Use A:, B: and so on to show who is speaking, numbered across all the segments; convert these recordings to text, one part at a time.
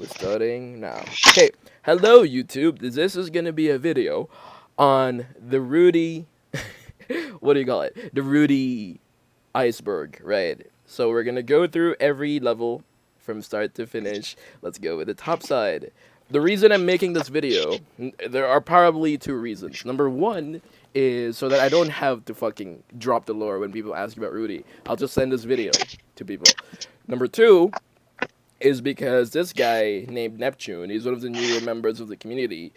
A: We're starting now. Okay, hello YouTube. This is gonna be a video on the Rudy. What do you call it? The Rudy iceberg, right? So we're gonna go through every level from start to finish. Let's go with the top side. The reason I'm making this video, there are probably two reasons. Number one is so that I don't have to fucking drop the lore when people ask about Rudy. I'll just send this video to people. Number two is because this guy named Neptune, he's one of the newer members of the community.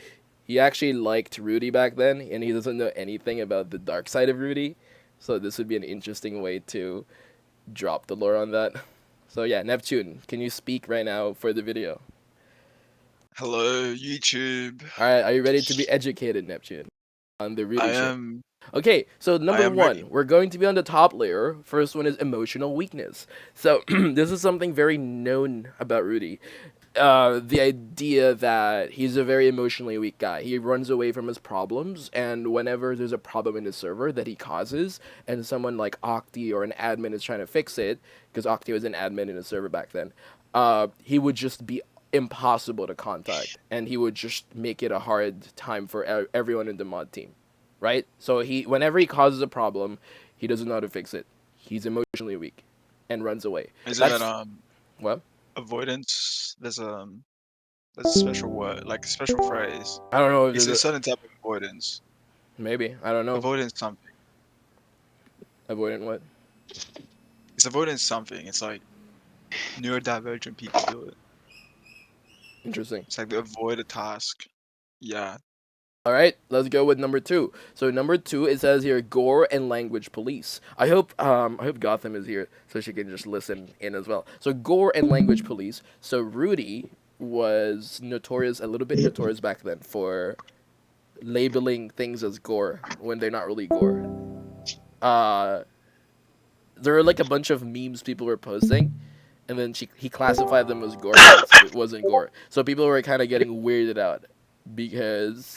A: He actually liked Rudy back then, and he doesn't know anything about the dark side of Rudy. So this would be an interesting way to drop the lore on that. So yeah, Neptune, can you speak right now for the video?
B: Hello, YouTube.
A: Alright, are you ready to be educated, Neptune? On the
B: I
A: Rudy shit.
B: am.
A: Okay, so
B: I
A: number
B: am ready.
A: one, we're going to be on the top layer. First one is emotional weakness. So this is something very known about Rudy. The idea that he's a very emotionally weak guy. He runs away from his problems, and whenever there's a problem in the server that he causes, and someone like OCTI or an admin is trying to fix it, because OCTI was an admin in a server back then, he would just be impossible to contact, and he would just make it a hard time for everyone in the mod team, right? So whenever he causes a problem, he doesn't know how to fix it. He's emotionally weak, and runs away.
B: Is that
A: That's what?
B: avoidance? There's a special word, like a special phrase.
A: I don't know if
B: It's
A: there's
B: a
A: a
B: certain type of avoidance.
A: maybe. I don't know.
B: Avoidance something.
A: Avoidant what?
B: It's avoidance something. It's like neurodivergent people do it.
A: Interesting.
B: It's like they avoid a task. Yeah.
A: All right, let's go with number two. So number two, it says here gore and language police. I hope Gotham is here so she can just listen in as well. So gore and language police. So Rudy was a little bit notorious back then for labeling things as gore when they're not really gore. Uh, there were like a bunch of memes people were posting, and then he classified them as gore, but it wasn't gore. So people were kind of getting weirded out because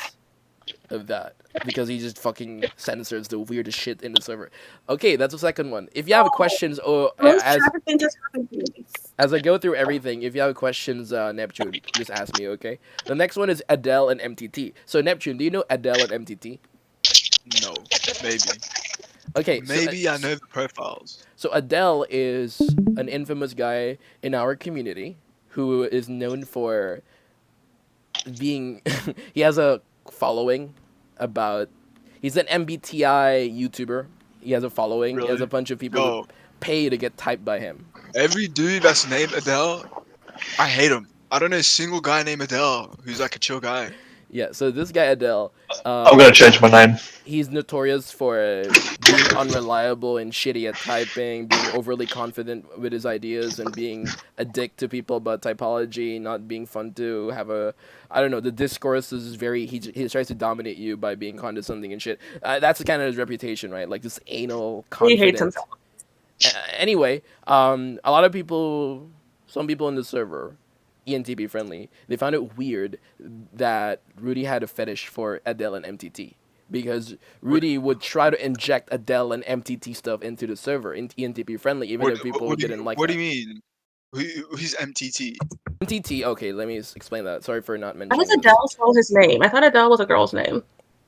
A: of that, because he just fucking censors the weirdest shit in the server. Okay, that's the second one. If you have questions, or as I go through everything, if you have questions, Neptune, just ask me, okay? The next one is Adele and MTT. So Neptune, do you know Adele and MTT?
B: No. Maybe.
A: Okay,
B: Maybe I know the profiles.
A: So Adele is an infamous guy in our community who is known for being he has a following about he's an MBTI YouTuber. He has a following. He has
B: Really?
A: a bunch of people who
B: Yo,
A: pay to get typed by him.
B: every dude that's named Adele, I hate him. I don't know a single guy named Adele who's like a chill guy.
A: Yeah, so this guy Adele,
C: I'm gonna change my name.
A: he's notorious for being unreliable and shitty at typing, being overly confident with his ideas, and being a dick to people about typology, not being fun to have a. I don't know. The discourse is very. He tries to dominate you by being condescending and shit. That's kind of his reputation, right? Like this anal confident.
D: He hates himself.
A: Anyway, a lot of people, some people in the server, ENTP friendly, they found it weird that Rudy had a fetish for Adele and MTT. Because Rudy would try to inject Adele and MTT stuff into the server, in ENTP friendly, even if people didn't like
B: What
A: that.
B: do you mean? Who's MTT?
A: MTT, okay, let me explain that. Sorry for not
D: Why
A: mentioning
D: does
A: this.
D: Adele spell his name? I thought Adele was a girl's name.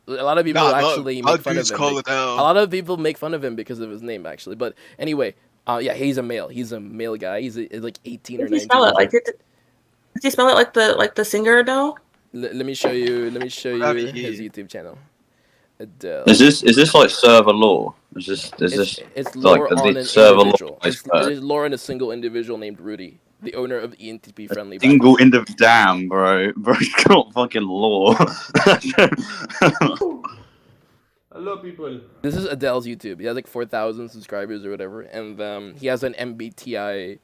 A: A lot of people
B: Nah,
A: actually
B: our
A: make fun of
B: dudes
A: him.
B: call
A: A
B: Adele.
A: lot of people make fun of him because of his name, actually. But anyway, yeah, he's a male. He's a male guy. He's like 18 or 19.
D: Did he spell it like? Did he spell it like the singer Adele?
A: Let me show you. Let me show
B: Have
A: you
B: it
A: his
B: here.
A: YouTube channel. Adele.
C: Is this like server lore? Is this
A: It's
C: like
A: lore on
C: the
A: an
C: server lore
A: individual. It's
C: iceberg?
A: lore on a single individual named Rudy, the owner of ENTP friendly.
C: Single damn, bro. Bro's got fucking lore.
A: Hello, people. This is Adele's YouTube. He has like 4,000 subscribers or whatever, and he has an MBTI.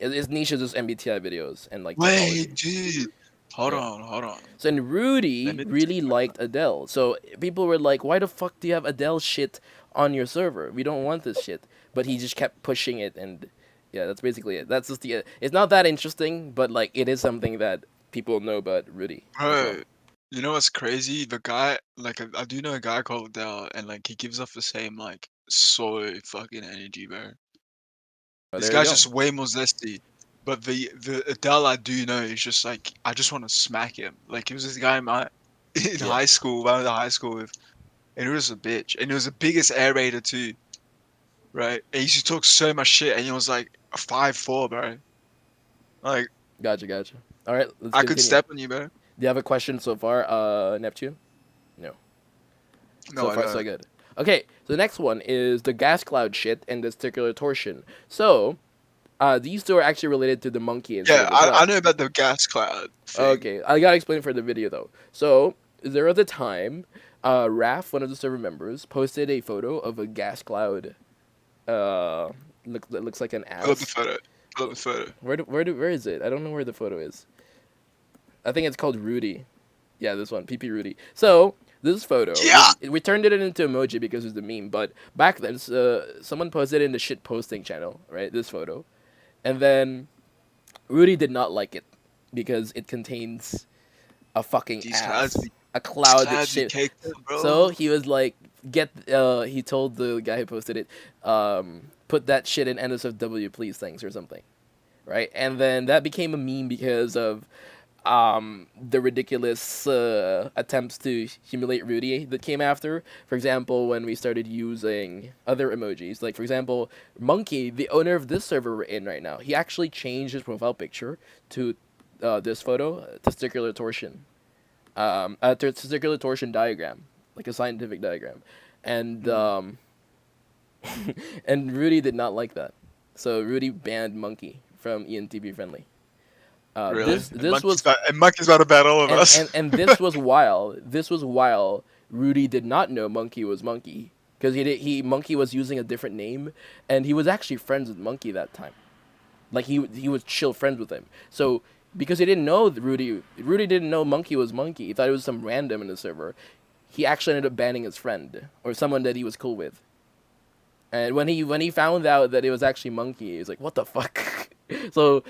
A: His niche is just MBTI videos and like
B: Wait,
A: typology.
B: dude. Hold
A: Yeah.
B: on.
A: So and Rudy
B: Let me
A: really
B: check.
A: liked Adele. So people were like, "Why the fuck do you have Adele shit on your server? We don't want this shit." But he just kept pushing it, and yeah, that's basically it. That's just the. It's not that interesting, but like it is something that people know about Rudy.
B: Bro, you know what's crazy? The guy, like, I do know a guy called Adele, and like he gives off the same like soy fucking energy, bro.
A: Oh,
B: This
A: there you
B: guy's
A: go.
B: just way more zesty. But the Adele I do know is just like I just want to smack him. Like it was this guy in
A: Yeah.
B: high school, I went to high school with, and he was a bitch, and he was the biggest air raider too, right? And he used to talk so much shit, and he was like a 5'4", bro. Like
A: Gotcha. All right, let's
B: I could
A: continue.
B: step on you, bro.
A: Do you have a question so far, Neptune? No.
B: No,
A: So
B: I
A: far,
B: don't.
A: so good. Okay, so the next one is the gas cloud shit and the circular torsion. So, these two are actually related to the monkey incident
B: Yeah,
A: as well.
B: I know about the gas cloud thing.
A: Okay, I gotta explain for the video though. So, there was a time, Raph, one of the server members, posted a photo of a gas cloud. That looks like an
B: Pull up the
A: ass.
B: photo. Pull up the photo.
A: Where is it? I don't know where the photo is. I think it's called Rudy. Yeah, this one, PP Rudy. So this photo,
B: Yeah.
A: we turned it into emoji because it's the meme. But back then, someone posted it in the shit posting channel, right? This photo, and then Rudy did not like it because it contains a fucking
B: These
A: ass,
B: clouds be
A: a cloud that
B: clouds be
A: shit.
B: caked up, bro.
A: So he was like, he told the guy who posted it, put that shit in NSFW, please, thanks, or something, right? And then that became a meme because of the ridiculous attempts to humiliate Rudy that came after. For example, when we started using other emojis, like for example, Monkey, the owner of this server we're in right now, he actually changed his profile picture to this photo, testicular torsion, testicular torsion diagram, like a scientific diagram, and and Rudy did not like that, so Rudy banned Monkey from ENTP friendly.
B: Really?
A: This was
B: Monkey's about to bat all of us.
A: and this was while Rudy did not know Monkey was Monkey, because Monkey was using a different name, and he was actually friends with Monkey that time. Like he was chill friends with him. So because he didn't know Rudy didn't know Monkey was Monkey. He thought it was some random in the server. He actually ended up banning his friend or someone that he was cool with. And when he found out that it was actually Monkey, he was like, "What the fuck?" So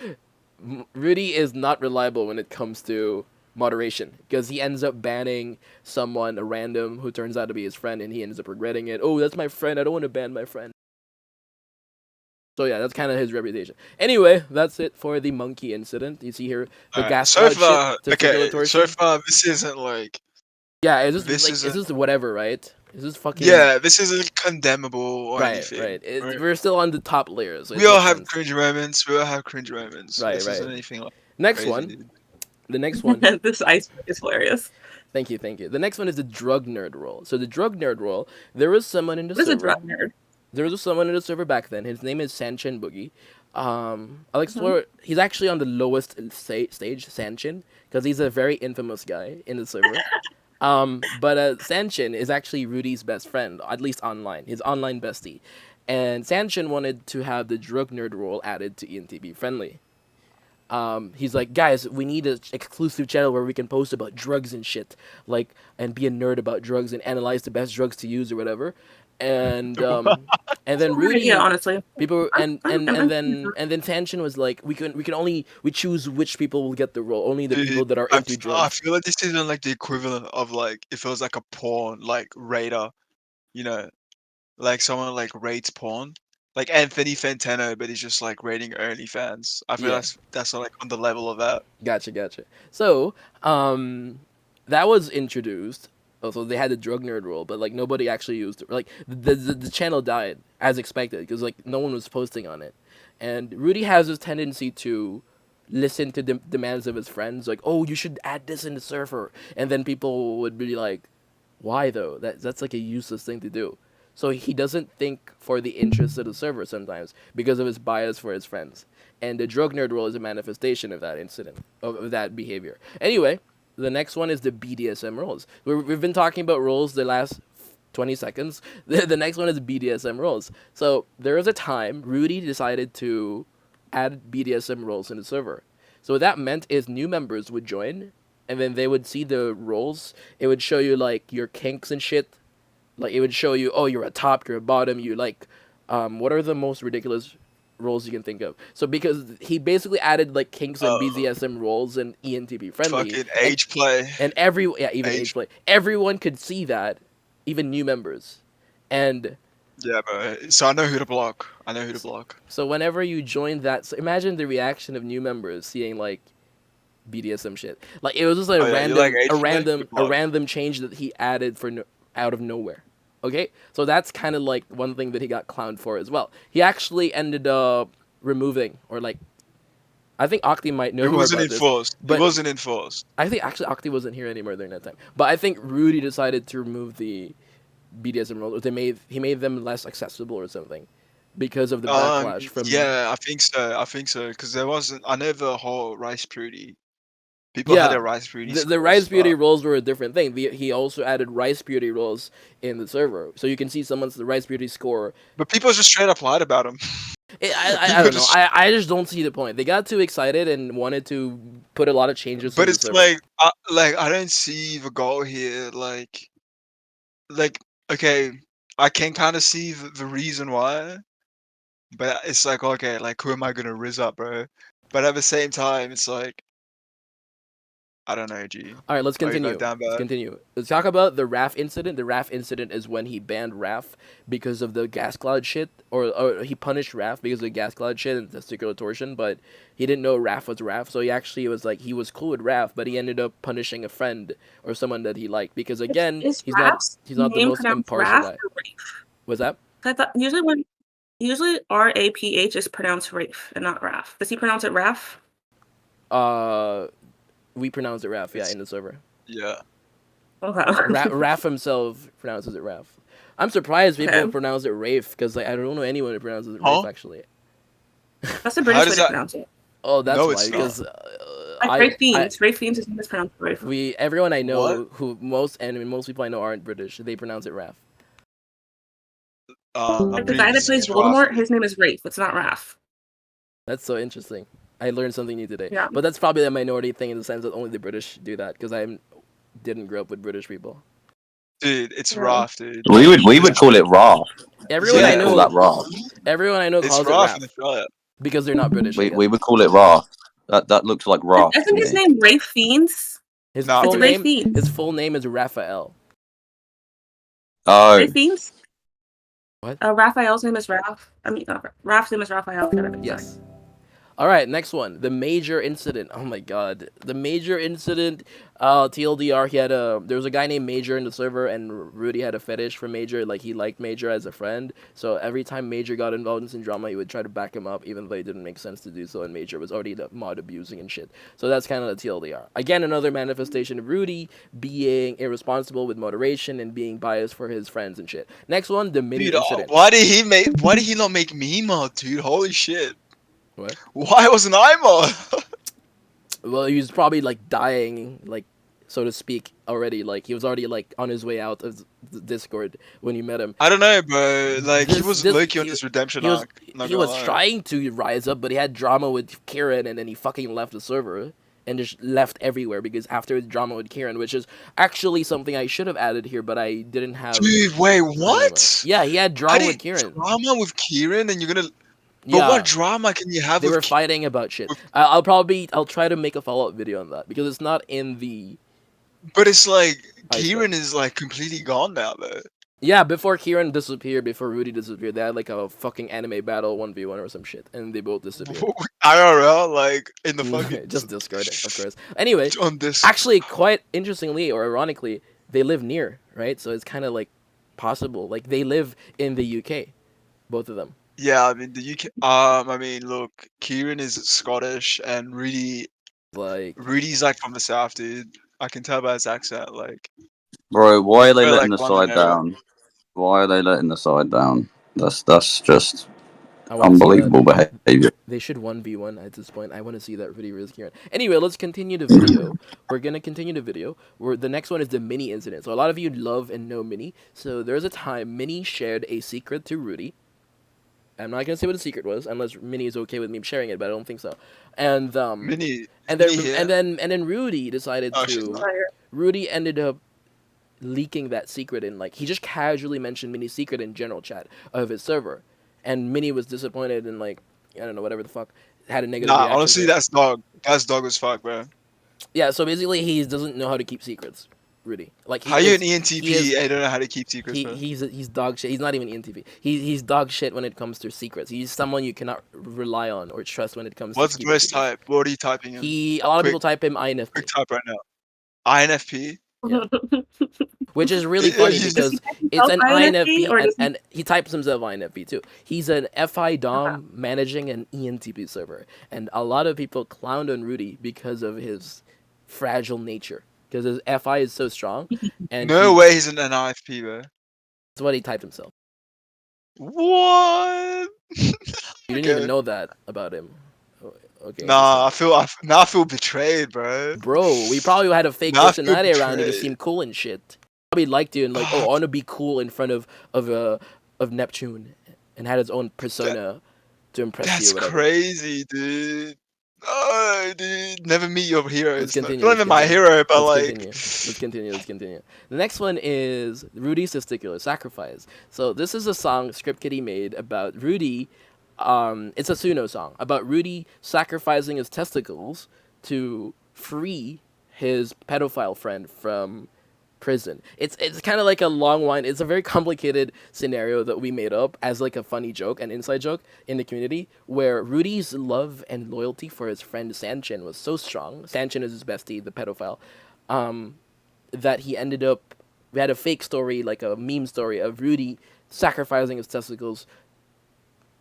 A: Rudy is not reliable when it comes to moderation, because he ends up banning someone, a random, who turns out to be his friend, and he ends up regretting it. Oh, that's my friend. I don't want to ban my friend. So yeah, that's kind of his reputation. Anyway, that's it for the Monkey incident. You see here the
B: Alright,
A: gas
B: so
A: cloud
B: far,
A: shit,
B: okay,
A: testicular
B: so
A: torsion.
B: far this isn't like
A: Yeah, is this
B: this
A: like
B: isn't.
A: is this whatever, right? Is this fucking
B: Yeah, this isn't condemnable or
A: right?
B: anything.
A: Right.
B: Right?
A: We're still on the top layers. So it
B: We all
A: makes
B: have
A: sense.
B: cringe moments. We all have cringe moments.
A: Right.
B: This
A: Right.
B: isn't anything like
A: Next
B: crazy,
A: one.
B: dude.
A: The next one.
D: This iceberg is hilarious.
A: Thank you. The next one is the drug nerd role. So the drug nerd role, there was someone in the
D: What is a
A: server.
D: drug nerd?
A: There was someone in the server back then. His name is Sanchin Boogie. I'll explore. He's actually on the lowest stage, Sanchin, because he's a very infamous guy in the server. But Sanchin is actually Rudy's best friend, at least online. His online bestie. And Sanchin wanted to have the drug nerd role added to ENTP friendly. He's like, guys, we need an exclusive channel where we can post about drugs and shit, like, and be a nerd about drugs and analyze the best drugs to use or whatever. And then Rudy,
D: Yeah, honestly.
A: people, and then Sanchin was like, we choose which people will get the role, only the
B: Dude,
A: people that are
B: I
A: into
B: I
A: drugs.
B: feel like this isn't like the equivalent of like if it was like a porn like raider, you know, like someone like rates porn, like Anthony Fantano, but he's just like rating OnlyFans. I feel
A: Yeah.
B: that's like on the level of that.
A: Gotcha. So, that was introduced. Also, they had the drug nerd role, but like nobody actually used it. Like the channel died as expected because like no one was posting on it, and Rudy has this tendency to listen to the demands of his friends. Like, oh, you should add this in the server, and then people would be like, why though? That's like a useless thing to do. So he doesn't think for the interests of the server sometimes because of his bias for his friends. And the drug nerd role is a manifestation of that incident, of that behavior. Anyway, the next one is the BDSM roles. We've been talking about roles the last 20 seconds. The next one is BDSM roles. So there was a time Rudy decided to add BDSM roles in the server. So what that meant is new members would join, and then they would see the roles. It would show you like your kinks and shit. Like it would show you, oh, you're a top, you're a bottom, you like, what are the most ridiculous roles you can think of? So because he basically added like kinks and BDSM roles and ENTP friendly,
B: Fucking age play.
A: and even age play, everyone could see that, even new members, and
B: Yeah, bro. So I know who to block. I know who to block.
A: So whenever you join that, so imagine the reaction of new members seeing like BDSM shit. Like it was just like
B: Oh yeah, you like age play? Good
A: a
B: block.
A: random change that he added for out of nowhere. Okay, so that's kind of like one thing that he got clowned for as well. He actually ended up removing, or like, I think Octi might know
B: It
A: more
B: wasn't
A: about this,
B: enforced. It
A: but
B: wasn't enforced.
A: I think actually Octi wasn't here anymore during that time. But I think Rudy decided to remove the BDSM rules. He made them less accessible or something because of the backlash from.
B: Yeah, I think so. I think so because there wasn't. I know the whole rice purity. People had
A: Yeah,
B: their rice purity
A: the
B: scores,
A: Rice Beauty
B: but
A: roles were a different thing. He also added Rice Beauty roles in the server, so you can see someone's the Rice Beauty score.
B: people just straight up lied about them.
A: I don't know. I just don't see the point. They got too excited and wanted to put a lot of changes to
B: But
A: the
B: it's
A: server.
B: like I don't see the goal here. Like okay, I can kind of see the reason why, but it's like okay, like who am I gonna rizz up, bro? But at the same time, it's like I don't know, G.
A: All right, let's
B: Are you going
A: continue.
B: down
A: Let's
B: bad?
A: continue. Let's talk about the RAF incident. The RAF incident is when he banned RAF because of the gas cloud shit, or he punished RAF because of the gas cloud shit and testicular torsion, but he didn't know RAF was RAF, so he actually was like, he was cool with RAF, but he ended up punishing a friend or someone that he liked because again,
D: Is
A: he's
D: Raph's
A: not the
D: name
A: most
D: pronounced
A: impartial
D: Raph
A: guy.
D: or Rafe?
A: Was that?
D: I thought usually RAPH is pronounced Rafe and not Raph. Does he pronounce it Raph?
A: We pronounce it RAF, yeah,
B: It's
A: in the server.
B: yeah.
D: Okay.
A: RAF himself pronounces it RAF. I'm surprised people
D: Okay.
A: pronounce it Rafe because like I don't know anyone who pronounces it
B: Huh?
A: Rafe actually.
D: That's the
B: How
D: British
B: does
D: way to
B: that?
D: pronounce it.
A: Oh, that's
B: No,
A: why
B: it's not.
A: because
D: Like Rafe Fiends. Rafe Fiends is pronounced Rafe.
A: everyone I know
B: What?
A: who most people I know aren't British. They pronounce it Raf.
D: Like the guy that plays
B: It's rough.
D: Voldemort, his name is Rafe. It's not Raph.
A: That's so interesting. I learned something new today.
D: Yeah.
A: But that's probably a minority thing in the sense that only the British do that because I didn't grow up with British people.
B: Dude, it's
D: Yeah.
B: rough, dude.
C: We
B: Like,
C: would call it raw.
A: Everyone
C: We
A: I
C: would call
A: know,
C: that raw.
B: it's
A: calls it
B: rough in
A: Raf
B: Australia.
A: because they're not British. I
C: We
A: guess.
C: would call it raw. That looks like raw to
D: Isn't his
C: me.
D: name Rafe Fiends?
A: His
B: Nah,
A: full
D: It's
B: dude.
D: Rafe
A: name.
D: Fiends.
A: His full name is Raphael.
C: Oh,
D: Rafe Fiends?
A: What?
D: Raphael's name is Ralph. I mean, Raph's name is Raphael.
A: Yes. All right, next one. The major incident. Oh my god. The major incident. TLDR. There was a guy named Major in the server, and Rudy had a fetish for Major. Like he liked Major as a friend. So every time Major got involved in some drama, he would try to back him up, even though it didn't make sense to do so. And Major was already the mod abusing and shit. So that's kind of the TLDR. Again, another manifestation of Rudy being irresponsible with moderation and being biased for his friends and shit. Next one, the mini
B: Dude,
A: incident.
B: why did he not make me mod, dude? Holy shit.
A: What?
B: Why wasn't I mod?
A: Well, he was probably like dying, like so to speak, already. Like he was already like on his way out of the Discord when you met him.
B: I don't know, bro. Like he was low-key on
A: he-
B: his redemption
A: He was
B: arc. Not
A: he
B: gonna
A: was
B: lie.
A: trying to rise up, but he had drama with Kieran, and then he fucking left the server and just left everywhere because after his drama with Kieran, which is actually something I should have added here, but I didn't have.
B: Dude, wait,
A: time anymore.
B: what?
A: Yeah, he had
B: I
A: drama with
B: did
A: Kieran.
B: drama with Kieran, and you're gonna. But
A: Yeah.
B: what drama can you have
A: They
B: with?
A: were fighting about shit.
B: with-
A: I'll try to make a follow up video on that because it's not in the.
B: But it's like
A: Iceberg.
B: Kieran is like completely gone now, though.
A: Yeah, before Kieran disappeared, before Rudy disappeared, they had like a fucking anime battle 1v1 or some shit, and they both disappeared.
B: IRL, like in the fucking
A: Just Discord, of course. Anyway,
B: on this.
A: actually, quite interestingly or ironically, they live near, right? So it's kind of like possible. Like they live in the UK, both of them.
B: Yeah, I mean the UK. I mean, look, Kieran is Scottish, and
A: Like,
B: Rudy's like from the south, dude. I can tell by his accent. Like,
C: bro, why are they
B: We're
C: letting
B: like
C: the
B: London
C: side
B: area.
C: down? Why are they letting the side down? That's just
A: I wanna see that.
C: unbelievable behavior.
A: They should 1v1 at this point. I want to see that Rudy versus Kieran. Anyway, let's continue the video. We're going to continue the video. The next one is the Mini incident. So a lot of you love and know Mini. So there's a time Mini shared a secret to Rudy. I'm not going to say what the secret was unless Mini is okay with me sharing it, but I don't think so. And
B: Mini.
A: and
B: Mini
A: then
B: here.
A: and then Rudy decided
B: Oh, she's
A: to
B: not.
A: Rudy ended up leaking that secret in, like, he just casually mentioned Mini's secret in general chat of his server, and Mini was disappointed and, like, I don't know, whatever the fuck, had a negative
B: Nah,
A: reaction
B: honestly,
A: to it.
B: that's dog. That's dog as fuck, bro.
A: Yeah, so basically he doesn't know how to keep secrets. Rudy. Like
B: How you an
A: he
B: ENTP?
A: is
B: I don't know how to keep secrets, bro.
A: he's dog shit. He's not even ENTP. He's dog shit when it comes to secrets. He's someone you cannot rely on or trust when it comes to
B: What's
A: keeping
B: verse
A: secrets.
B: type? What are you typing in?
A: A lot of
B: Quick,
A: people type him
B: quick
A: INFP,
B: type right now. INFP.
A: Yeah. which is really
B: Yeah,
A: funny
B: you-
A: because
D: Does he
A: it's
D: type
A: an
D: INFP,
A: INFP
D: or does he?
A: and he types himself INFP too. He's an FI
D: Okay.
A: Dom managing an ENTP server, and a lot of people clowned on Rudy because of his fragile nature. Because his FI is so strong, and
B: No way he's an INFP, bro.
A: that's what he typed himself.
B: What?
A: You didn't even
B: Okay.
A: know that about him. Oh, okay,
B: Nah,
A: interesting.
B: now I feel betrayed, bro.
A: Bro, we probably had a fake
B: Now I feel
A: personality around you to
B: betrayed.
A: seem cool and shit. Probably liked you and like, oh, I want to be cool in front of Neptune, and had his own persona to impress you
B: That's
A: or whatever.
B: crazy, dude. Oh, dude. Never meet your heroes.
A: Let's continue.
B: Not
A: Let's
B: even my
A: continue.
B: hero, but
A: Let's
B: like.
A: continue. Let's continue. Let's continue. The next one is Rudy's Testicular Sacrifice. So this is a song Script Kitty made about Rudy. It's a Suno song about Rudy sacrificing his testicles to free his pedophile friend from prison. It's kind of like a long line. It's a very complicated scenario that we made up as like a funny joke, an inside joke in the community, where Rudy's love and loyalty for his friend Sanchin was so strong. Sanchin is his bestie, the pedophile, that he ended up. We had a fake story, like a meme story of Rudy sacrificing his testicles,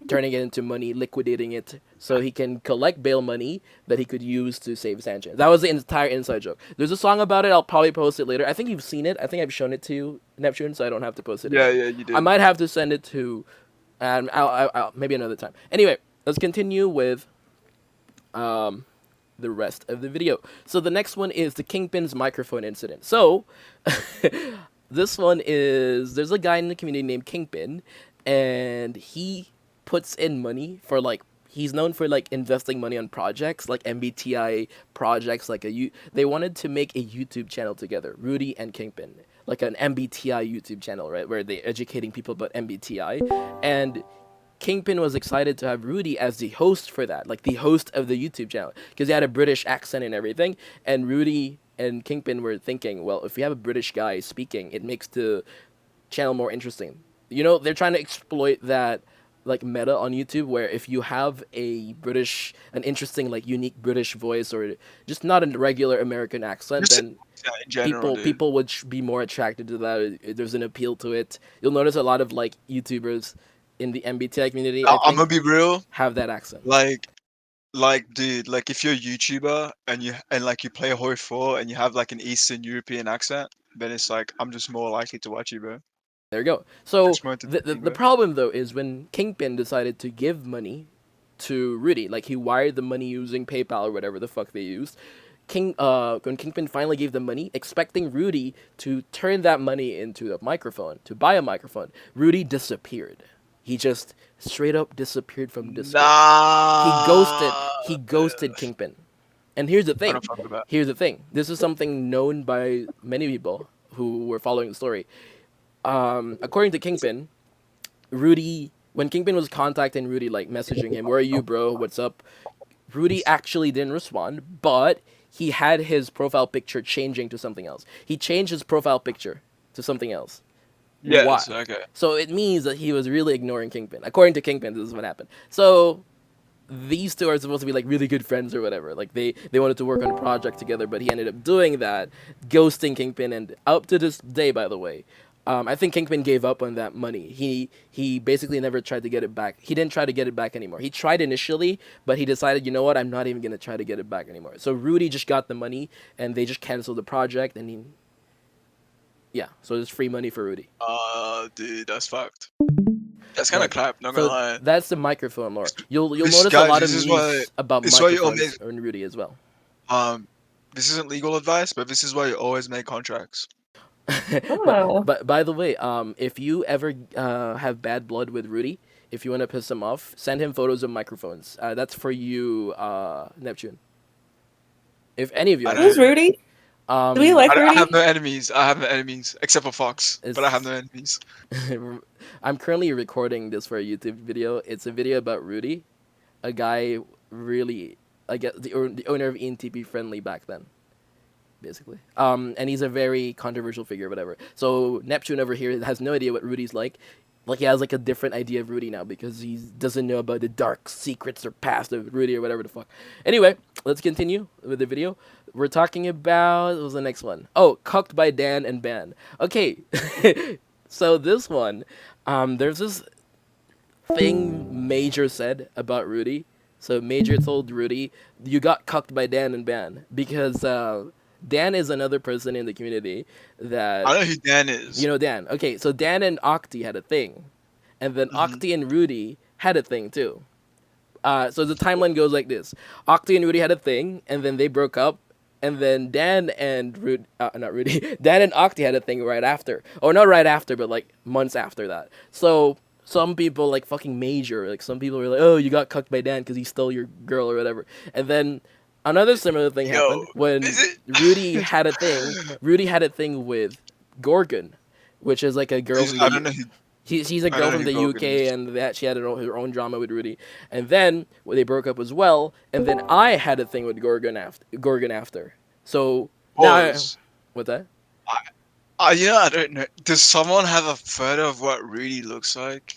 A: turning it into money, liquidating it, so he can collect bail money that he could use to save Sanchez. That was the entire inside joke. There's a song about it. I'll probably post it later. I think you've seen it. I think I've shown it to you, Neptune, so I don't have to post it
B: Yeah,
A: again.
B: yeah, you did.
A: I might have to send it to, I'll maybe another time. Anyway, let's continue with the rest of the video. So the next one is the Kingpin's microphone incident. So this one is, there's a guy in the community named Kingpin, and he puts in money for like, he's known for like investing money on projects like MBTI projects, like they wanted to make a YouTube channel together, Rudy and Kingpin, like an MBTI YouTube channel, right, where they're educating people about MBTI. And Kingpin was excited to have Rudy as the host for that, like the host of the YouTube channel, because he had a British accent and everything. And Rudy and Kingpin were thinking, well, if we have a British guy speaking, it makes the channel more interesting. You know, they're trying to exploit that like meta on YouTube, where if you have an interesting, like unique British voice, or just not a regular American accent,
B: Just
A: then
B: in general, dude.
A: people would be more attracted to that. There's an appeal to it. You'll notice a lot of like YouTubers in the MBTI community, I
B: I'm gonna
A: think,
B: be real.
A: have that accent.
B: Like, dude, like if you're a YouTuber and like you play Hoi 4 and you have like an Eastern European accent, then it's like I'm just more likely to watch you, bro.
A: There you go. So
B: It's more entertaining,
A: the
B: bro.
A: problem though is when Kingpin decided to give money to Rudy, like he wired the money using PayPal or whatever the fuck they used. When Kingpin finally gave the money, expecting Rudy to turn that money into a microphone, to buy a microphone, Rudy disappeared. He just straight up disappeared from Discord.
B: Nah.
A: He ghosted Kingpin. And here's the
B: I
A: thing.
B: don't fuck with that.
A: Here's the thing. This is something known by many people who were following the story. According to Kingpin, Rudy, when Kingpin was contacting Rudy, like messaging him, "Where are you, bro? What's up?" Rudy actually didn't respond, but he had his profile picture changing to something else. He changed his profile picture to something else.
B: Yes,
A: Why?
B: okay.
A: So it means that he was really ignoring Kingpin. According to Kingpin, this is what happened. So these two are supposed to be like really good friends or whatever. Like they wanted to work on a project together, but he ended up doing that, ghosting Kingpin, and up to this day, by the way, I think Kingpin gave up on that money. He basically never tried to get it back. He didn't try to get it back anymore. He tried initially, but he decided, you know what, I'm not even gonna try to get it back anymore. So Rudy just got the money, and they just canceled the project, and yeah, so it's free money for Rudy.
B: Dude, that's fucked. That's kind of
A: Right.
B: clap, not gonna lie.
A: That's the microphone lore. You'll
B: This
A: notice a
B: guy-
A: lot of
B: this is
A: memes
B: why-
A: about
B: this is why you all
A: microphones on Rudy as well.
B: This isn't legal advice, but this is why you always make contracts.
D: Oh.
A: But by the way, if you ever have bad blood with Rudy, if you want to piss him off, send him photos of microphones. That's for you, Neptune. If any of you,
B: I don't-
D: Who's Rudy? Do we like
B: I
D: Rudy?
B: have no enemies. I have no enemies except for Fox,
A: It's-
B: but I have no enemies.
A: I'm currently recording this for a YouTube video. It's a video about Rudy, a guy really, I guess, the owner of ENTP Friendly back then. basically. And he's a very controversial figure, whatever. So Neptune over here has no idea what Rudy's like. Like he has like a different idea of Rudy now because he doesn't know about the dark secrets or past of Rudy or whatever the fuck. Anyway, let's continue with the video. We're talking about what was the next one? Oh, cucked by Dan and Ban. Okay, so this one, there's this thing Major said about Rudy. So Major told Rudy, "You got cucked by Dan and Ban because Dan is another person in the community that
B: I know who Dan is.
A: you know Dan. Okay, so Dan and OCTI had a thing, and then OCTI and Rudy had a thing too. So the timeline goes like this: OCTI and Rudy had a thing, and then they broke up, and then Dan and not Rudy, Dan and OCTI had a thing right after, or not right after, but like months after that. So some people like fucking Major, like some people were like, "Oh, you got cucked by Dan because he stole your girl or whatever," and then another similar thing happened when
B: is it?
A: Rudy had a thing. Rudy had a thing with Gorgon, which is like a girl from
B: I don't know who.
A: she's a
B: I
A: girl
B: don't know
A: from
B: who
A: the
B: Gorgon
A: UK,
B: is.
A: and that she had her own drama with Rudy. And then they broke up as well. And then I had a thing with Gorgon after. So now,
B: Pause.
A: what that?
B: You know, I don't know. Does someone have a photo of what Rudy looks like?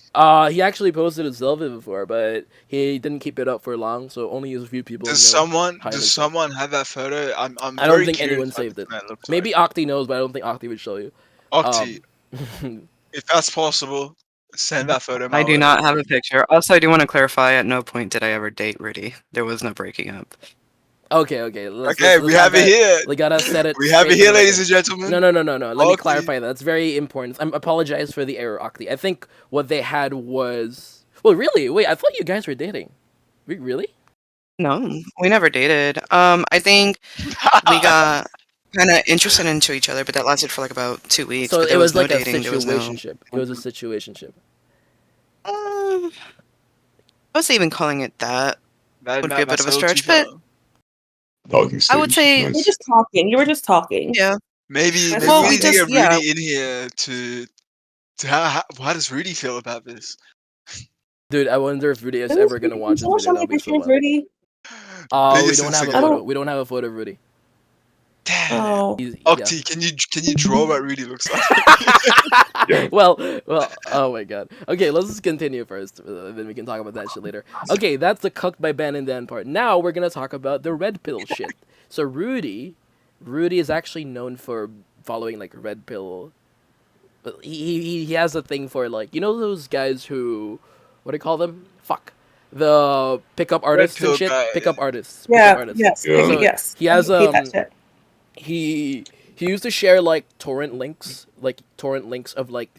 A: He actually posted a selfie before, but he didn't keep it up for long, so only a few people
B: Does
A: know.
B: someone
A: how he
B: does
A: looks like.
B: someone have that photo? I'm
A: I don't
B: very
A: think
B: curious
A: anyone
B: what
A: saved
B: this
A: it.
B: man looks
A: Maybe Octi knows, but I don't think Octi would show you.
B: like. Octi, if that's possible, send that photo my
E: I do
B: way.
E: not have a picture. Also, I do want to clarify, at no point did I ever date Rudy. There was no breaking up.
A: Okay.
B: Okay, we have it here.
A: We gotta set it.
B: We have it
A: straight
B: here,
A: for the
B: ladies
A: record.
B: and gentlemen.
A: No. Let me
B: Octi.
A: clarify that. That's very important. I apologize for the error, Octi. I think what they had was. Well, really? Wait, I thought you guys were dating. Really?
E: No, we never dated. I think we got kind of interested into each other, but that lasted for like about 2 weeks.
A: So
E: But
A: it
E: there was
A: was
E: no
A: like a
E: dating. There was no.
A: situationship. It was a situationship.
E: I wasn't even calling it that.
B: That
E: Would
B: might
E: be a bit of a stretch, but
F: Talking
E: I would
F: stage.
E: say,
D: You were
F: Nice.
D: just talking. You were just talking.
E: yeah.
B: maybe
D: Well,
B: we
E: we
B: need to
E: just-
B: get
E: yeah.
B: Rudy in here to how does Rudy feel about this?
A: Dude, I wonder if Rudy is ever gonna watch this
D: Someone
A: video.
D: show me
A: That'll
D: a
A: be
D: picture
A: so
D: of
A: wild.
D: Rudy.
A: We
B: Biggest
A: don't have a
B: Instagram.
A: photo. We don't have a photo of Rudy.
B: Damn.
D: Oh.
A: Yeah.
B: Octi, can you draw what Rudy looks like?
A: well, oh my god. Okay, let's just continue first, then we can talk about that shit later. Okay, that's the cooked by Ben and Dan part. Now we're gonna talk about the red pill shit. So Rudy is actually known for following like red pill. He has a thing for like those guys who, what do you call them? Fuck, the pickup artists
B: pill
A: and shit.
B: guy.
A: Pickup artists.
D: Yeah.
A: Pickup artists.
D: Yes.
F: Yeah.
A: So
D: Yes.
A: he has
D: I hate that shit.
A: he used to share like torrent links of like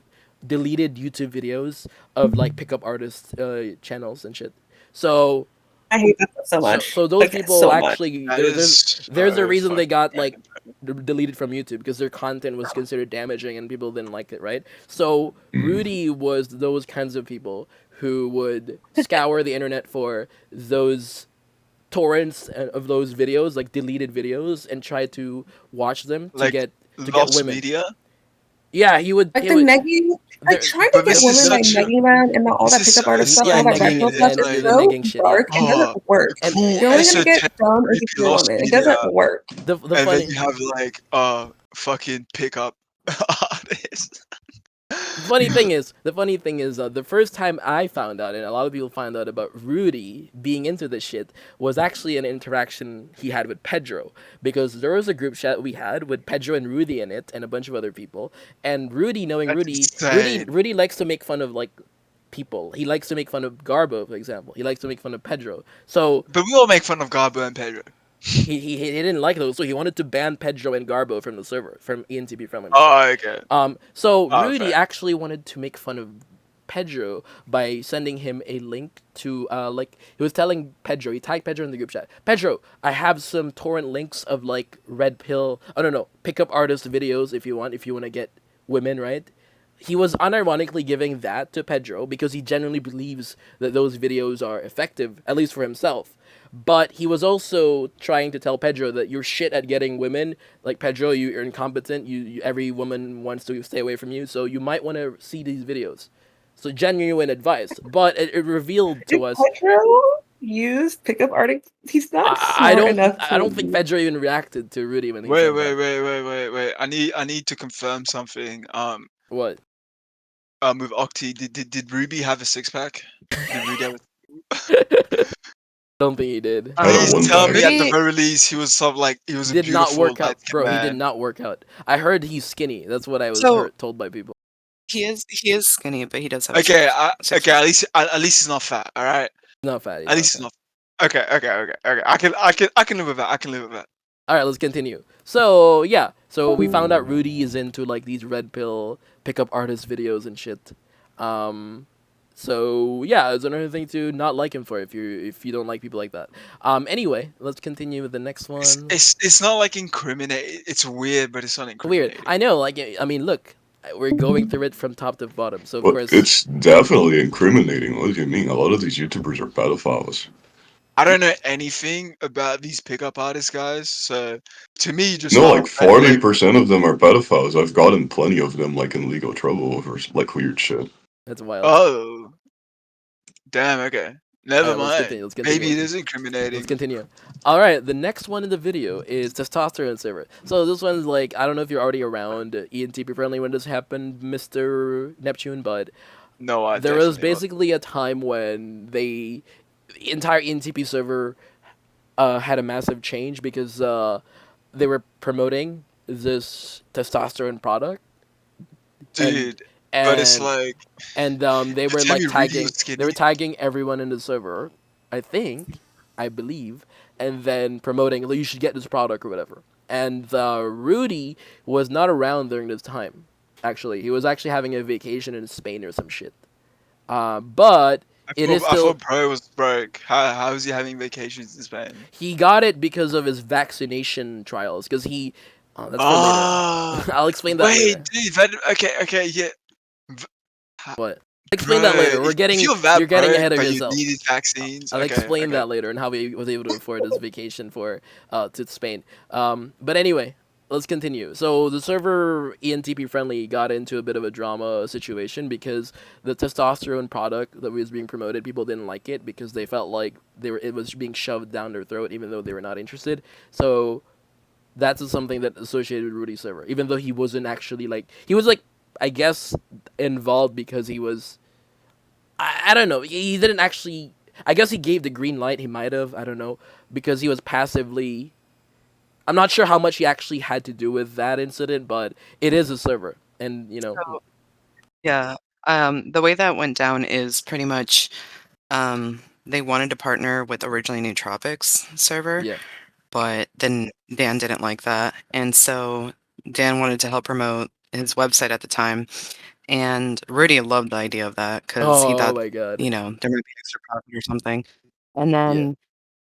A: deleted YouTube videos of like pickup artist channels and shit. So
D: I hate that so much.
A: so those
D: Like,
A: people
D: so much.
A: actually
B: That
A: there's a
B: so
A: reason they
B: fucking
A: got
B: random.
A: like deleted from YouTube because their content was considered damaging and people didn't like it, right? So Rudy was those kinds of people who would scour the internet for those torrents of those videos, like deleted videos, and try to watch them to
B: Like,
A: get
B: Lost
A: women.
B: media.
A: Yeah, he would.
D: Like
A: he
D: the
A: would-
D: negging,
A: there-
D: like trying to
B: but
D: get
B: this
D: women
B: is
D: like
B: such a-
D: negging them and all that
B: this is
D: pickup artist
B: so-
D: stuff,
A: yeah,
D: all that
A: negging
D: red pill
A: and
D: stuff
A: then
D: is
A: the
D: so
A: negging shit, yeah.
D: dark. It doesn't work.
A: And-
B: Cool
D: You're only gonna get
B: esoteric
D: done if you
B: creepy
D: feel
B: lost
D: on it. It
B: media.
D: doesn't work.
A: the
B: And
A: funny
B: then you have like fucking pickup artists.
A: the funny thing is the first time I found out, and a lot of people found out about Rudy being into this shit, was actually an interaction he had with Pedro, because there was a group chat we had with Pedro and Rudy in it and a bunch of other people, and Rudy, knowing
B: That's
A: Rudy
B: insane.
A: Rudy likes to make fun of like people. He likes to make fun of Garbo, for example. He likes to make fun of Pedro. So
B: But we all make fun of Garbo and Pedro.
A: he didn't like those, so he wanted to ban Pedro and Garbo from the server, from ENTP friendly.
B: Oh, okay.
A: So
B: Oh,
A: Rudy
B: fair.
A: actually wanted to make fun of Pedro by sending him a link to like he was telling Pedro, he tagged Pedro in the group chat. Pedro, I have some torrent links of like red pill, pickup artist videos if you want to get women, right? He was unironically giving that to Pedro because he genuinely believes that those videos are effective, at least for himself. But he was also trying to tell Pedro that you're shit at getting women. Like, Pedro, you're incompetent. You every woman wants to stay away from you, so you might want to see these videos. So genuine advice. But it revealed to us.
D: Pedro? use pickup artists. He's not
A: I
D: smart
A: don't.
D: enough
A: I
D: to
A: don't think Fedra even reacted to Rudy when he
B: Wait,
A: said
B: wait,
A: that.
B: wait. I need to confirm something.
A: What?
B: With OCTI, did Ruby have a six pack? Did Rudy have a...
A: Don't think he did.
F: I don't
B: Please
F: want
B: tell
F: that.
B: me at the
E: Rudy,
B: very least he was some like he was a
A: Did not
B: beautiful
A: work
B: light
A: out, bro. He did
B: man.
A: not work out. I heard he's skinny. That's what I was
E: so
A: told by people.
E: he is skinny, but he does have a
B: Okay,
E: six
B: okay. At least he's not fat. All right.
A: Not fat. He's
B: At
A: not
B: least he's
A: fat.
B: not. Okay. I can live with that. I can live with that.
A: All right, let's continue. So yeah, so we found out Rudy is into like these red pill pickup artist videos and shit. So yeah, it's another thing to not like him for if you don't like people like that. Anyway, let's continue with the next one.
B: It's not like incriminate. It's weird, but it's not
A: Weird.
B: incriminating.
A: I know. Like I mean, look, we're going through it from top to bottom. So of
F: But
A: course,
F: it's definitely incriminating. What do you mean? A lot of these YouTubers are pedophiles.
B: I don't know anything about these pickup artist guys, so to me, you just
F: No,
B: found
F: like
B: a red label.
F: 40% of them are pedophiles. I've gotten plenty of them like in legal trouble over like weird shit.
A: that's wild.
B: Oh, damn. Okay, never
A: Alright, let's
B: mind.
A: continue. Let's continue.
B: Maybe it is
A: Let's
B: incriminating.
A: continue. All right, the next one in the video is testosterone server. So this one's like I don't know if you're already around ENTP friendly when this happened, Mr. Neptune, but
B: No, I
A: there was
B: definitely not.
A: basically a time when the entire ENTP server had a massive change because they were promoting this testosterone product,
B: Dude, but it's
A: and
B: like
A: they were
B: tell
A: like
B: me Rudy
A: tagging
B: was
A: they were
B: skinny.
A: tagging everyone in the server, I believe, and then promoting like, you should get this product or whatever. And Rudy was not around during this time. Actually, he was actually having a vacation in Spain or some shit. But it is
B: I
A: still
B: thought bro was broke. How is he having vacations in Spain?
A: he got it because of his vaccination trials. Because he, that's for
B: Ah,
A: later. I'll explain that
B: wait,
A: later.
B: dude. Okay, yeah.
A: But explain that
B: Bro,
A: later.
B: if you're that
A: You're getting
B: broke,
A: ahead of
B: but you
A: yourself.
B: needed vaccines,
A: I'll
B: okay,
A: explain
B: okay.
A: that later and how he was able to afford his vacation for to Spain. But anyway, let's continue. So the server ENTP friendly got into a bit of a drama situation because the testosterone product that was being promoted, people didn't like it because they felt like it was being shoved down their throat, even though they were not interested. So that's something that associated with Rudy's server, even though he wasn't actually he was I guess involved because he was. I don't know. He didn't actually. I guess he gave the green light. He might have. I don't know because he was passively. I'm not sure how much he actually had to do with that incident, but it is a server, and
E: So, yeah. The way that went down is pretty much they wanted to partner with originally Nootropics server,
A: yeah,
E: but then Dan didn't like that. And so Dan wanted to help promote his website at the time. And Rudy loved the idea of that because he
A: oh
E: thought,
A: my god,
E: there might be extra profit or something. And
A: yeah,
E: then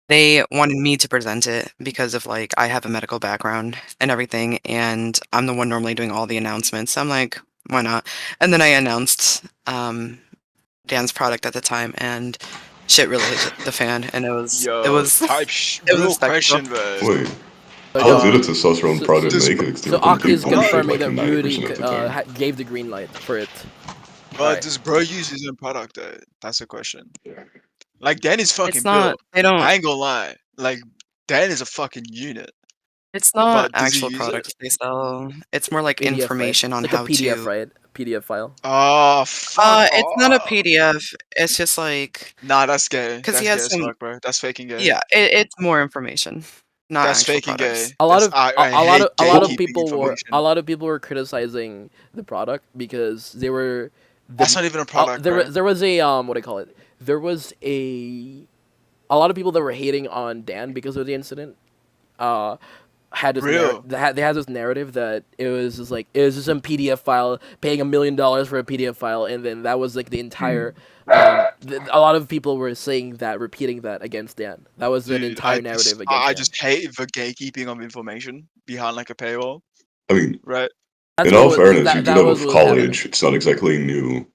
E: they wanted me to present it because of I have a medical background and everything, and I'm the one normally doing all the announcements. I'm like, why not? And then I announced Dan's product at the time, and shit really hit the fan, and it was
B: Yo,
E: it was a
B: real
E: spectacle.
B: question, bro.
F: Wait,
A: So,
F: how did a
B: Um,
F: testosterone
A: so,
F: product
B: does
F: make it? They
A: so
F: were
A: Aki
F: complete
A: is
F: bullshit
A: confirming
F: like
A: that Rudy
F: 90% of the time.
A: gave the green light for it.
B: but
A: Alright.
B: does bro use his own product though? That's the question. Like Dan is
E: It's
B: fucking
E: not.
B: built.
E: They don't.
B: I ain't gonna lie. Like Dan is a fucking unit.
E: It's not
B: But does he
E: actual
B: use it?
E: products they sell. It's more like
A: PDF, right?
E: information
A: It's
E: on
A: like a
E: how
A: PDF,
E: to.
A: right? PDF file.
B: Oh, fuck
E: It's not a
B: off.
E: PDF. It's just
B: Nah, that's gay.
E: because he
B: That's gay
E: has
B: as
E: some.
B: fuck, bro. That's faking gay.
E: Yeah, it's more information, not
B: That's
E: actual
B: faking gay.
E: products.
A: A lot of
B: I hate
A: a lot of
B: gatekeeping
A: people were
B: information.
A: criticizing the product because they were
B: That's not even a product, bro.
A: there was a what do you call it? There was a lot of people that were hating on Dan because of the incident. Had this
B: Real.
A: they had this narrative that it was just some PDF file, paying $1 million for a PDF file, and then that was like the entire. A lot of people were saying that, repeating that against Dan. That was an
B: Dude,
A: entire narrative against
B: I
A: Dan.
B: just hate the gatekeeping of information behind like a paywall,
F: I mean,
B: right?
A: That's
F: in
A: what
F: all fairness, you did
A: that
F: that
A: was
F: with
A: what was happening.
F: college. It's not exactly new.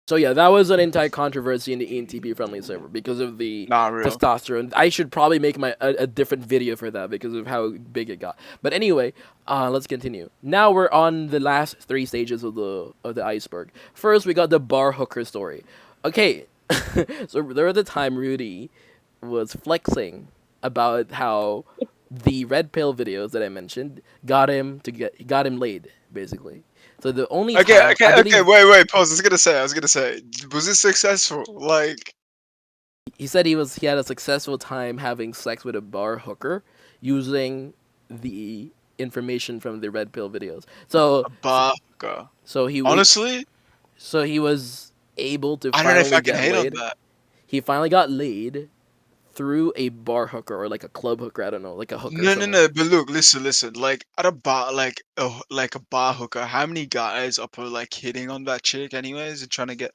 A: So yeah, that was an entire controversy in the ENTP friendly server because of the
B: Nah, real.
A: testosterone. I should probably make a different video for that because of how big it got. But anyway, let's continue. Now we're on the last 3 stages of the iceberg. First, we got the bar hooker story. Okay, So there was a time Rudy was flexing about how the red pill videos that I mentioned got him laid, basically. So the only
B: Okay,
A: time I
B: okay, okay.
A: believe
B: Wait. Pause. I was gonna say, was it successful? Like
A: he said he had a successful time having sex with a bar hooker using the information from the red pill videos.
B: a baka.
A: So
B: Honestly,
A: he was able to
B: I don't know if
A: finally
B: I can
A: get
B: hate on
A: laid.
B: that.
A: He finally got laid through a bar hooker or like a club hooker. I don't know, like a hooker or
B: No, no,
A: something.
B: no. But look, listen. Like at a bar, like a bar hooker. How many guys are like hitting on that chick, anyways, and trying to get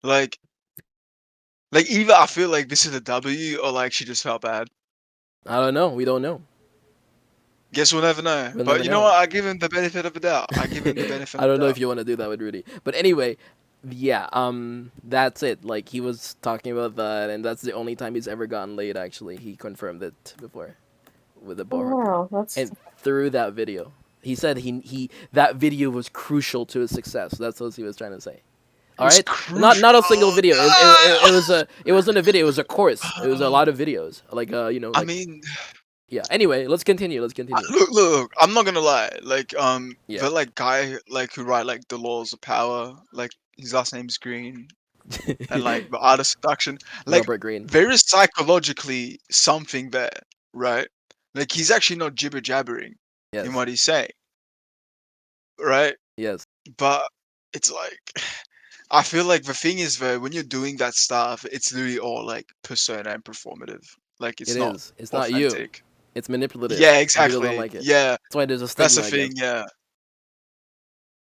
B: like either I feel like this is a W or like she just felt bad.
A: I don't know. We don't know.
B: Guess we'll never know.
A: We'll
B: But
A: never
B: you know
A: know.
B: what? I give him the benefit of the doubt. I give him the benefit
A: I
B: of
A: don't
B: the
A: know
B: doubt.
A: if you want to do that with Rudy, but anyway, yeah. That's it. Like he was talking about that, and that's the only time he's ever gotten laid. Actually, he confirmed it before with a bar hooker.
G: Wow, that's
A: And through that video, he said he that video was crucial to his success. That's what he was trying to say. All
B: It's
A: right, not a single video.
B: crucial.
A: It wasn't a video. It was a course. It was a lot of videos. Like
B: I mean,
A: yeah. Anyway, let's continue. Look.
B: look. I'm not gonna lie. Like,
A: Yeah.
B: the like guy like who write like the laws of power. Like his last name's Green, and like the art of seduction. Like
A: Robert Greene.
B: there is psychologically something there, right? Like he's actually not jibber jabbering
A: Yes.
B: in what he's saying, right?
A: Yes.
B: But it's like I feel like the thing is though, when you're doing that stuff, it's literally all like persona and performative. Like it's
A: It
B: not
A: is. It's not you.
B: authentic.
A: It's manipulative.
B: Yeah,
A: And people don't
B: exactly.
A: like it.
B: Yeah,
A: That's why there's a
B: that's
A: stigma
B: the thing.
A: against.
B: Yeah.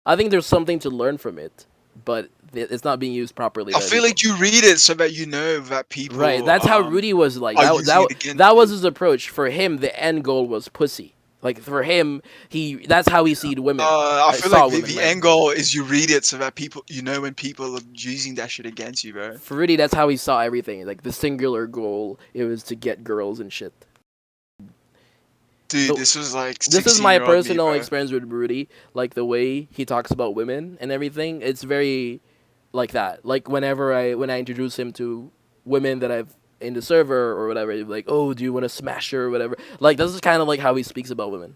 A: I think there's something to learn from it, but it's not being used properly.
B: I
A: by
B: feel
A: people.
B: like you read it so that you know that people
A: Right. That's how Rudy was like.
B: are
A: That
B: using it against
A: that was
B: you.
A: his approach. For him, the end goal was pussy. Like for him, that's how he seed women.
B: I feel
A: saw
B: like
A: women,
B: the
A: right?
B: end goal is you read it so that people you know when people are using that shit against you, bro.
A: For Rudy, that's how he saw everything. Like the singular goal, it was to get girls and shit.
B: Dude,
A: So,
B: this was like
A: This is my
B: 16-year-old me,
A: personal
B: bro.
A: experience with Rudy. Like the way he talks about women and everything, it's very like that. Like when I introduce him to women that I've in the server or whatever, he's like, oh, do you want to smash her or whatever? Like this is kind of like how he speaks about women.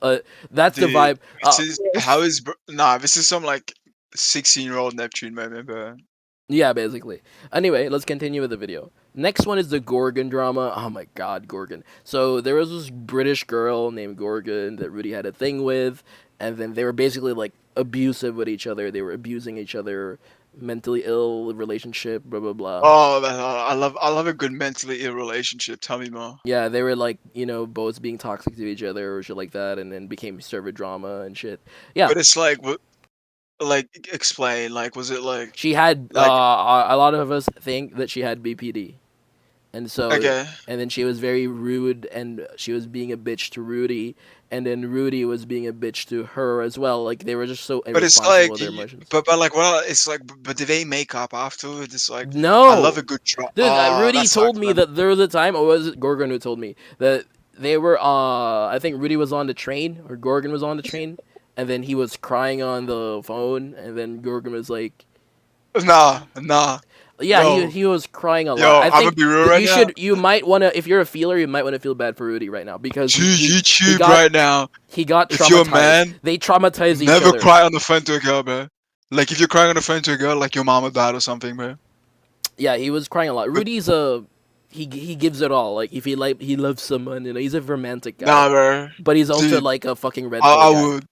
A: That's the
B: Dude,
A: vibe.
B: this is how is nah. This is some like 16-year-old Neptune moment, bro.
A: Yeah, basically. Anyway, let's continue with the video. Next one is the Gorgon drama. Oh my god, Gorgon. So there was this British girl named Gorgon that Rudy had a thing with, and then they were basically like abusive with each other. They were abusing each other, mentally ill relationship, blah blah blah.
B: Oh, I love a good mentally ill relationship. Tell me more.
A: Yeah, they were like, both being toxic to each other or shit like that, and then became server drama and shit. Yeah.
B: But it's like what, like explain. Like, was it like
A: She had
B: like
A: a lot of us think that she had BPD. And so,
B: okay?
A: and then she was very rude, and she was being a bitch to Rudy, and then Rudy was being a bitch to her as well. Like they were just so
B: But it's
A: irresponsible
B: like,
A: with their emotions.
B: but like, well, it's like, but do they make up afterwards? It's like,
A: No,
B: I love a good drama.
A: dude. Rudy
B: that
A: told
B: sucks,
A: me
B: man.
A: that there was a time, or was it Gorgon who told me that they were? I think Rudy was on the train, or Gorgon was on the train, and then he was crying on the phone, and then Gorgon was like,
B: Nah.
A: yeah,
B: Yo.
A: he was crying a lot.
B: Yo,
A: I
B: I'ma
A: think
B: be real
A: that
B: right now.
A: you might wanna, if you're a feeler, you might wanna feel bad for Rudy right now because
B: To
A: he
B: YouTube
A: got-
B: right now.
A: he got
B: If you're a
A: traumatized.
B: man,
A: They traumatized each
B: Never
A: other.
B: cry on the phone to a girl, bro. Like if you're crying on the phone to a girl, like your mama died or something, bro.
A: Yeah, he was crying a lot. Rudy's he gives it all. Like if he loves someone, he's a romantic guy.
B: Nah, bro.
A: But he's also
B: Dude,
A: like a fucking red
B: I
A: pill guy.
B: would.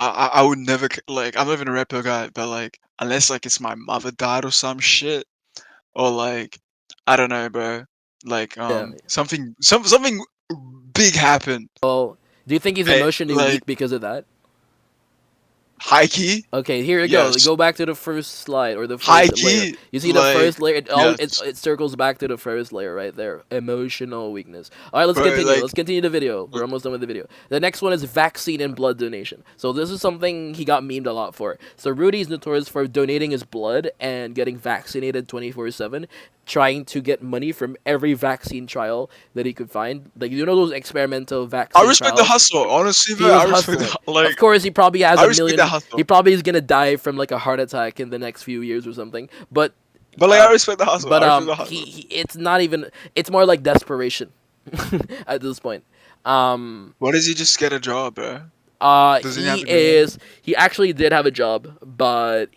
B: I would never like. I'm not even a rap guy, but like unless like it's my mother died or some shit, or like I don't know, bro. Like something big happened.
A: Well, do you think he's
B: Hey,
A: emotionally
B: like-
A: weak because of that?
B: High key.
A: Okay, here you go.
B: Yes.
A: Go back to the first slide or the first
B: High
A: layer.
B: key,
A: You see
B: like,
A: the first layer?
B: yes.
A: It circles back to the first layer right there. Emotional weakness. All right, let's
B: Bro,
A: continue.
B: like-
A: Let's continue the video. We're almost done with the video. The next one is vaccine and blood donation. So this is something he got memed a lot for. So Rudy's notorious for donating his blood and getting vaccinated 24/7, trying to get money from every vaccine trial that he could find. Like those experimental vaccine
B: I respect the
A: trials?
B: hustle, honestly,
A: He
B: bro.
A: was
B: I respect
A: hustling.
B: the, like.
A: Of course, he probably has
B: I
A: a
B: respect
A: million.
B: that hustle.
A: He probably is gonna die from like a heart attack in the next few years or something. But
B: But like, I respect the hustle.
A: But
B: I respect the hustle.
A: he it's not even. It's more like desperation at this point.
B: Why does he just get a job, bro? Doesn't he have
A: He
B: a good one?
A: he actually did have a job, but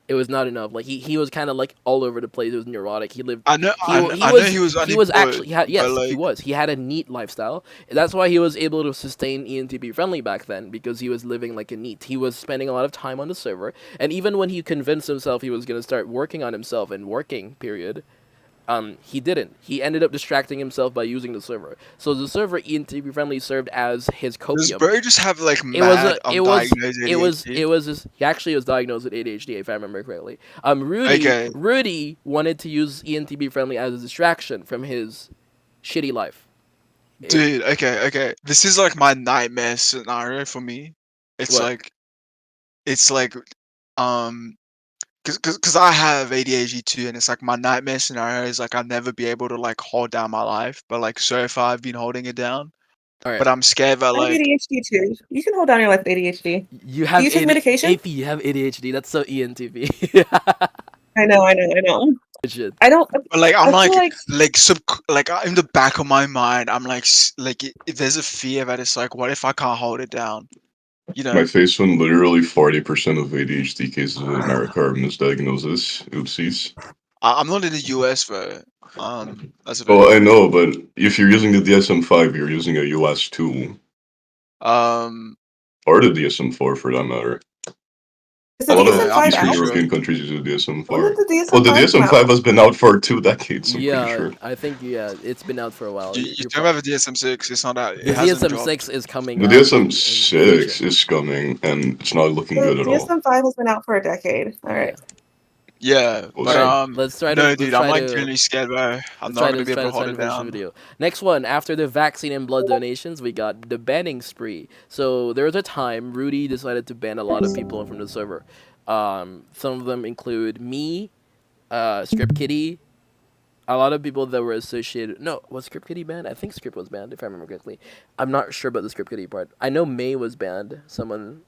A: it was not enough. Like he was kind of like all over the place. He was neurotic. He lived
B: I know,
A: he
B: I
A: wa-
B: know, I know he was
A: he was
B: unemployed,
A: actually he had,
B: but
A: yes, he
B: like,
A: was. He had a neat lifestyle. That's why he was able to sustain ENTP friendly back then, because he was living like a neat. He was spending a lot of time on the server, and even when he convinced himself he was going to start working on himself and working period, he didn't. He ended up distracting himself by using the server. So the server ENTP friendly served as his
B: does
A: copium.
B: bro just have like
A: It was
B: mad diagnosed
A: it
B: ADHD?
A: was his, he actually was diagnosed with ADHD, if I remember correctly.
B: Okay,
A: Rudy wanted to use ENTP friendly as a distraction from his shitty life.
B: dude. Okay. This is like my nightmare scenario for me. It's
A: What?
B: like, it's like, um, cause I have ADHD too, and it's like my nightmare scenario is like I'll never be able to like hold down my life, but like so far I've been holding it down.
A: All right.
B: But I'm scared that
D: I have
B: like,
D: ADHD too. You can hold down your life with ADHD.
A: You
D: Do
A: have
D: you take medication?
A: AP. You have ADHD. That's so ENTP.
D: I know.
A: Shit.
D: I don't.
B: but like I'm
D: I feel
B: like in the back of my mind, I'm like like if there's a fear that it's like, what if I can't hold it down? You
F: My
B: know,
F: face when literally 40% of ADHD cases in America are misdiagnosis. Oopsies.
B: I'm not in the US though. As of
F: Oh, I
B: it.
F: know, but if you're using the DSM-5, you're using a US tool.
B: Um,
F: Or the DSM-4 for that matter.
D: is
F: A
D: the
F: lot
B: yeah,
F: of
B: I'm
D: DSM-5
F: Eastern
B: pretty
D: out?
B: sure.
F: European countries use the
D: When did
F: DSM-4.
D: the
F: Well, the
D: DSM-5 come
F: DSM-5
D: out?
F: has been out for 2 decades, I'm pretty
A: Yeah,
F: sure.
A: I think it's been out for a while.
B: You
A: You're
B: don't have a DSM-6. It's not out.
A: the
B: It hasn't dropped.
A: DSM-6 is coming
F: The
A: out in the future.
F: DSM-6 is coming, and it's not looking
D: The
F: good at all.
D: DSM-5 has been out for a decade. All
A: Yeah.
D: right.
B: Yeah,
F: We'll
B: but
A: All right.
F: see.
B: no, dude, I'm like genuinely scared, bro. I'm not gonna be able to
A: Let's try
B: hold
A: to
B: it
A: finish the
B: down.
A: video. Next one, after the vaccine and blood donations, we got the banning spree. So there was a time Rudy decided to ban a lot of people from the server. Some of them include me, Script Kitty, a lot of people that were associated. No, was Script Kitty banned? I think Script was banned, if I remember correctly. I'm not sure about the Script Kitty part. I know May was banned. Someone.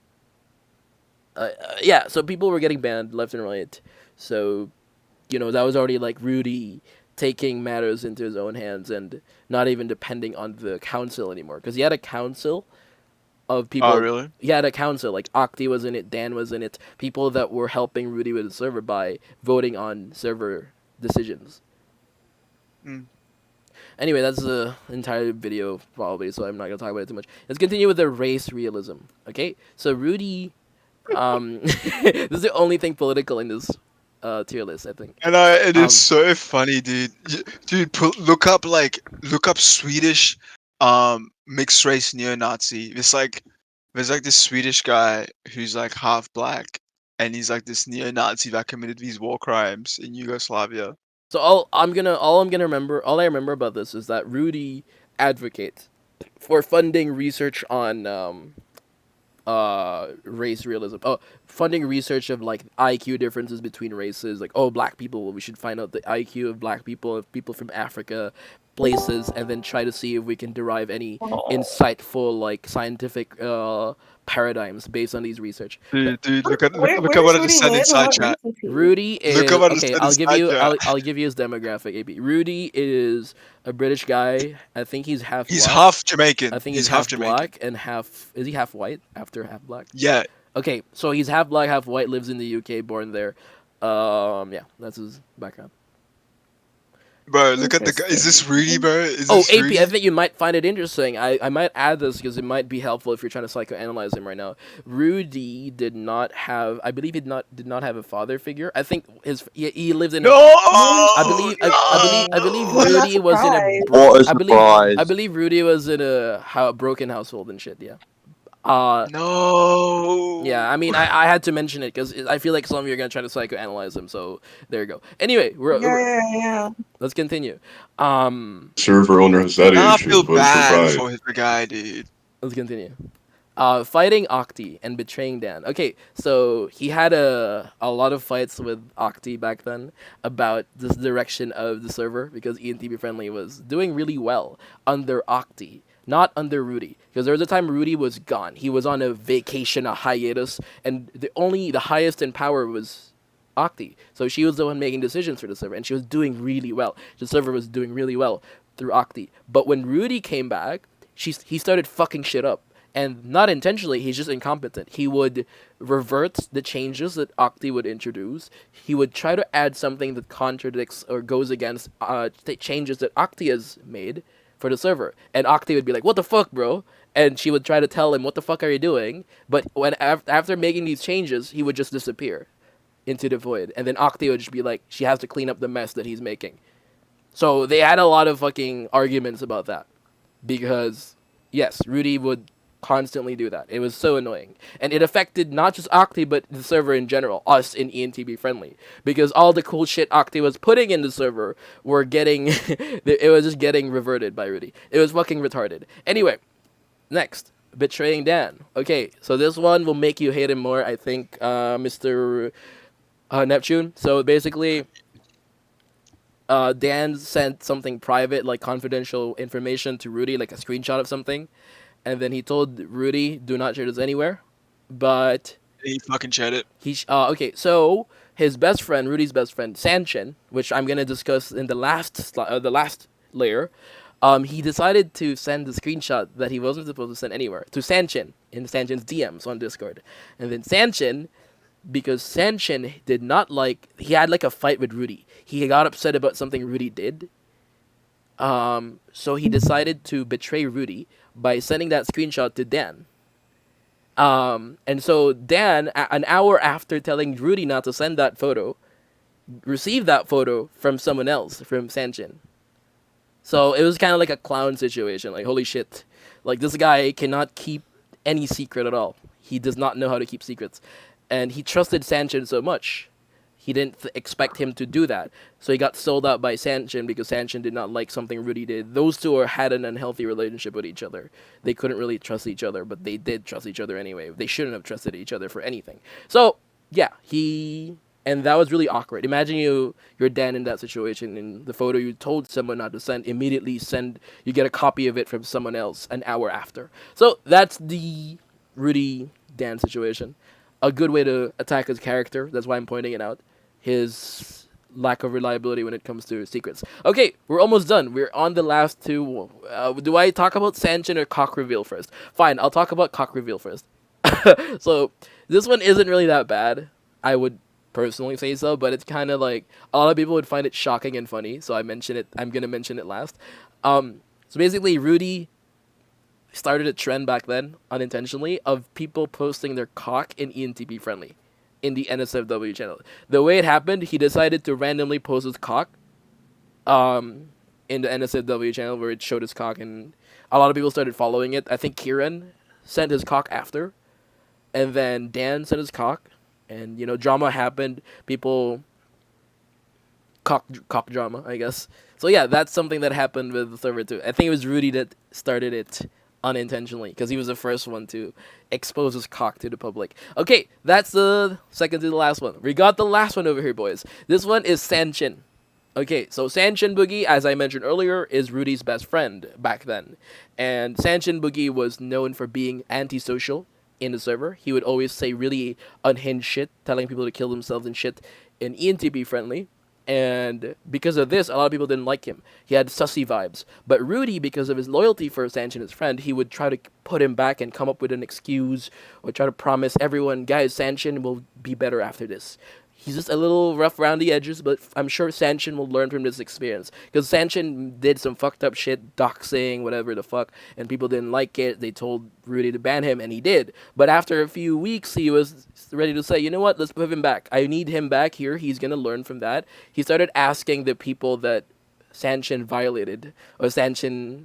A: Yeah, so people were getting banned left and right. So, that was already like Rudy taking matters into his own hands and not even depending on the council anymore. Because he had a council of
B: Oh,
A: people.
B: really?
A: He had a council, like OCTI was in it, Dan was in it, people that were helping Rudy with the server by voting on server decisions.
B: Mm.
A: Anyway, that's the entire video probably, so I'm not gonna talk about it too much. Let's continue with the race realism. Okay, so Rudy, this is the only thing political in this tier list, I think.
B: And it
A: Um,
B: is so funny, dude. Dude, look up Swedish, mixed race neo-Nazi. There's like this Swedish guy who's like half black, and he's like this neo-Nazi that committed these war crimes in Yugoslavia.
A: So all I remember about this is that Rudy advocates for funding research on race realism. Oh, funding research of like IQ differences between races. Like, oh, black people, we should find out the IQ of black people, of people from Africa, places, and then try to see if we can derive any insightful like scientific paradigms based on these research.
B: Dude,
D: Where
B: look at
D: does
B: what I just
D: Rudy
B: said
D: live and
B: inside
D: what
B: chat.
D: race is he?
A: Rudy
B: Look
A: is
B: at what I just
A: okay.
B: said inside chat.
A: I'll give you his demographic. AB. Rudy is a British guy. I think he's half
B: He's
A: black.
B: half
A: I
B: Jamaican.
A: think
B: He's
A: he's
B: half
A: half
B: Jamaican.
A: black and half. Is he half white after half black?
B: Yeah.
A: Okay, so he's half black, half white. Lives in the UK, born there. Yeah, that's his background.
B: Bro, look at the guy. Is this Rudy, bro? Is
A: Oh,
B: this
A: AP,
B: Rudy?
A: I think you might find it interesting. I might add this because it might be helpful if you're trying to psychoanalyze him right now. Rudy did not have, I believe he did not have a father figure. I think he lived in
B: No!
A: a. I believe
D: No, I'm not
A: Rudy was in a.
D: surprised.
C: What a
A: I
C: surprise.
A: believe Rudy was in a broken household and shit. Yeah.
B: No!
A: Yeah, I mean, I had to mention it because I feel like some of you are gonna try to psychoanalyze him. So there you go. Anyway,
D: Yeah.
A: let's continue.
F: Server owner has that
B: Now I
F: issue,
B: feel
F: but
B: bad
F: right.
B: for the guy, dude.
A: Let's continue. Fighting OCTI and betraying Dan. Okay, so he had a lot of fights with OCTI back then about this direction of the server because ENTP Friendly was doing really well under OCTI, not under Rudy. Because there was a time Rudy was gone. He was on a vacation, a hiatus, and the highest in power was OCTI. So she was the one making decisions for the server, and she was doing really well. The server was doing really well through OCTI. But when Rudy came back, he started fucking shit up. And not intentionally, he's just incompetent. He would revert the changes that OCTI would introduce. He would try to add something that contradicts or goes against the changes that OCTI has made for the server. And OCTI would be like, "What the fuck, bro?" And she would try to tell him, "What the fuck are you doing?" But when after making these changes, he would just disappear into the void. And then OCTI would just be like, she has to clean up the mess that he's making. So they had a lot of fucking arguments about that. Because, yes, Rudy would constantly do that. It was so annoying. And it affected not just OCTI, but the server in general, us in ENTB Friendly. Because all the cool shit OCTI was putting in the server were getting... it was just getting reverted by Rudy. It was fucking retarded. Anyway, next. Betraying Dan. Okay, so this one will make you hate him more, I think, Mr. Neptune. So basically... Dan sent something private, like confidential information to Rudy, like a screenshot of something. And then he told Rudy, "Do not share this anywhere." But
B: He fucking shared it.
A: okay, so his best friend, Rudy's best friend, Sanchin, which I'm gonna discuss in the last layer, he decided to send the screenshot that he wasn't supposed to send anywhere to Sanchin in Sanchin's DMs on Discord, and then Sanchin, because Sanchin did not like, he had like a fight with Rudy. He got upset about something Rudy did. So he decided to betray Rudy by sending that screenshot to Dan. And so Dan, an hour after telling Rudy not to send that photo, received that photo from someone else, from Sanchin. So it was kind of like a clown situation. Like, holy shit. Like, this guy cannot keep any secret at all. He does not know how to keep secrets. And he trusted Sanchin so much. He didn't expect him to do that. So he got sold out by Sanchin because Sanchin did not like something Rudy did. Those two had an unhealthy relationship with each other. They couldn't really trust each other, but they did trust each other anyway. They shouldn't have trusted each other for anything. So, yeah, and that was really awkward. Imagine you're Dan in that situation, and the photo you told someone not to send, immediately you get a copy of it from someone else an hour after. So that's the Rudy Dan situation. A good way to attack his character. That's why I'm pointing it out. His lack of reliability when it comes to secrets. Okay, we're almost done. We're on the last two. Do I talk about Sanchin or cock reveal first? Fine, I'll talk about cock reveal first. So, this one isn't really that bad. I would personally say so, but it's kind of like, a lot of people would find it shocking and funny, so I'm going to mention it last. So basically, Rudy started a trend back then, unintentionally, of people posting their cock in ENTP Friendly in the NSFW channel. The way it happened, he decided to randomly post his cock in the NSFW channel where it showed his cock, and a lot of people started following it. I think Kieran sent his cock after, and then Dan sent his cock, and drama happened. People cock drama, I guess. So yeah, that's something that happened with the server too. I think it was Rudy that started it unintentionally, because he was the first one to expose his cock to the public. Okay, that's the second to the last one. We got the last one over here, boys. This one is Sanchin. Okay, so Sanchin Boogie, as I mentioned earlier, is Rudy's best friend back then. And Sanchin Boogie was known for being antisocial in the server. He would always say really unhinged shit, telling people to kill themselves and shit in ENTP Friendly. And because of this, a lot of people didn't like him. He had sussy vibes. But Rudy, because of his loyalty for Sanchin, his friend, he would try to put him back and come up with an excuse or try to promise everyone, guys, Sanchin will be better after this. He's just a little rough around the edges, but I'm sure Sanchin will learn from this experience. Because Sanchin did some fucked up shit, doxing, whatever the fuck, and people didn't like it. They told Rudy to ban him, and he did. But after a few weeks, he was ready to say, you know what, let's put him back. I need him back here. He's going to learn from that. He started asking the people that Sanchin violated, or Sanchin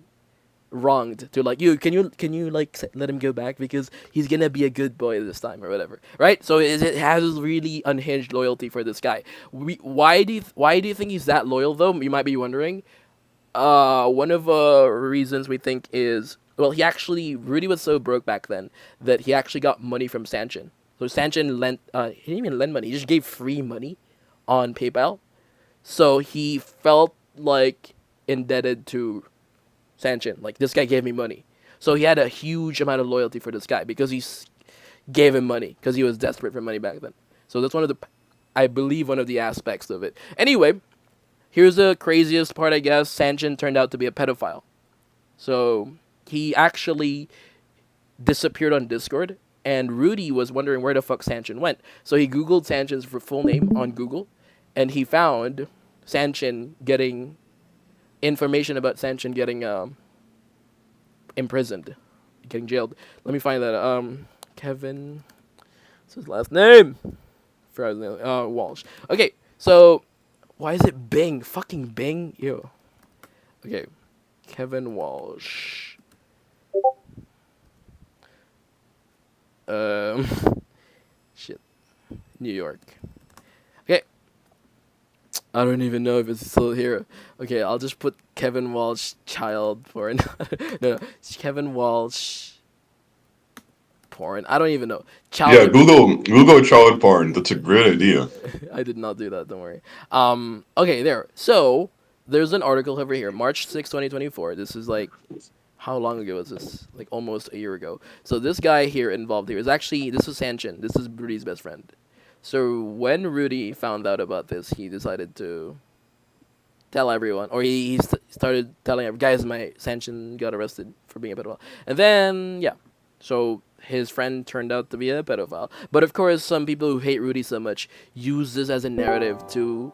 A: wronged, to like, can you like let him go back because he's gonna be a good boy this time or whatever, right? So it has really unhinged loyalty for this guy. Why do you think he's that loyal though? You might be wondering. One of the reasons we think is, well, Rudy was so broke back then that he actually got money from Sanchin. So Sanchin lent, he didn't even lend money, he just gave free money on PayPal. So he felt like indebted to Sanchin. Like, this guy gave me money. So he had a huge amount of loyalty for this guy because he gave him money because he was desperate for money back then. So that's one of the... I believe one of the aspects of it. Anyway, here's the craziest part, I guess. Sanchin turned out to be a pedophile. So he actually disappeared on Discord, and Rudy was wondering where the fuck Sanchin went. So he Googled Sanchin's full name on Google, and he found Sanchin getting information about Sanchin getting imprisoned, getting jailed. Let me find that. Kevin, what's his last name? Walsh. Okay, so why is it Bing? Fucking Bing, ew. Okay, Kevin Walsh. Shit, New York. Okay, I don't even know if it's still here. Okay, I'll just put Kevin Walsh child porn. No, it's Kevin Walsh porn. I don't even know. Child.
F: Yeah, Google child porn. That's a great idea.
A: I did not do that. Don't worry. Okay, there. So there's an article over here, March 6, 2024. This is like, how long ago was this? Like almost a year ago. So this guy here involved here is actually, this is Sanchin. This is Rudy's best friend. So when Rudy found out about this, he decided to tell everyone, or he started telling everyone, guys, my Sanchin got arrested for being a pedophile. And then, yeah. So his friend turned out to be a pedophile. But of course, some people who hate Rudy so much use this as a narrative to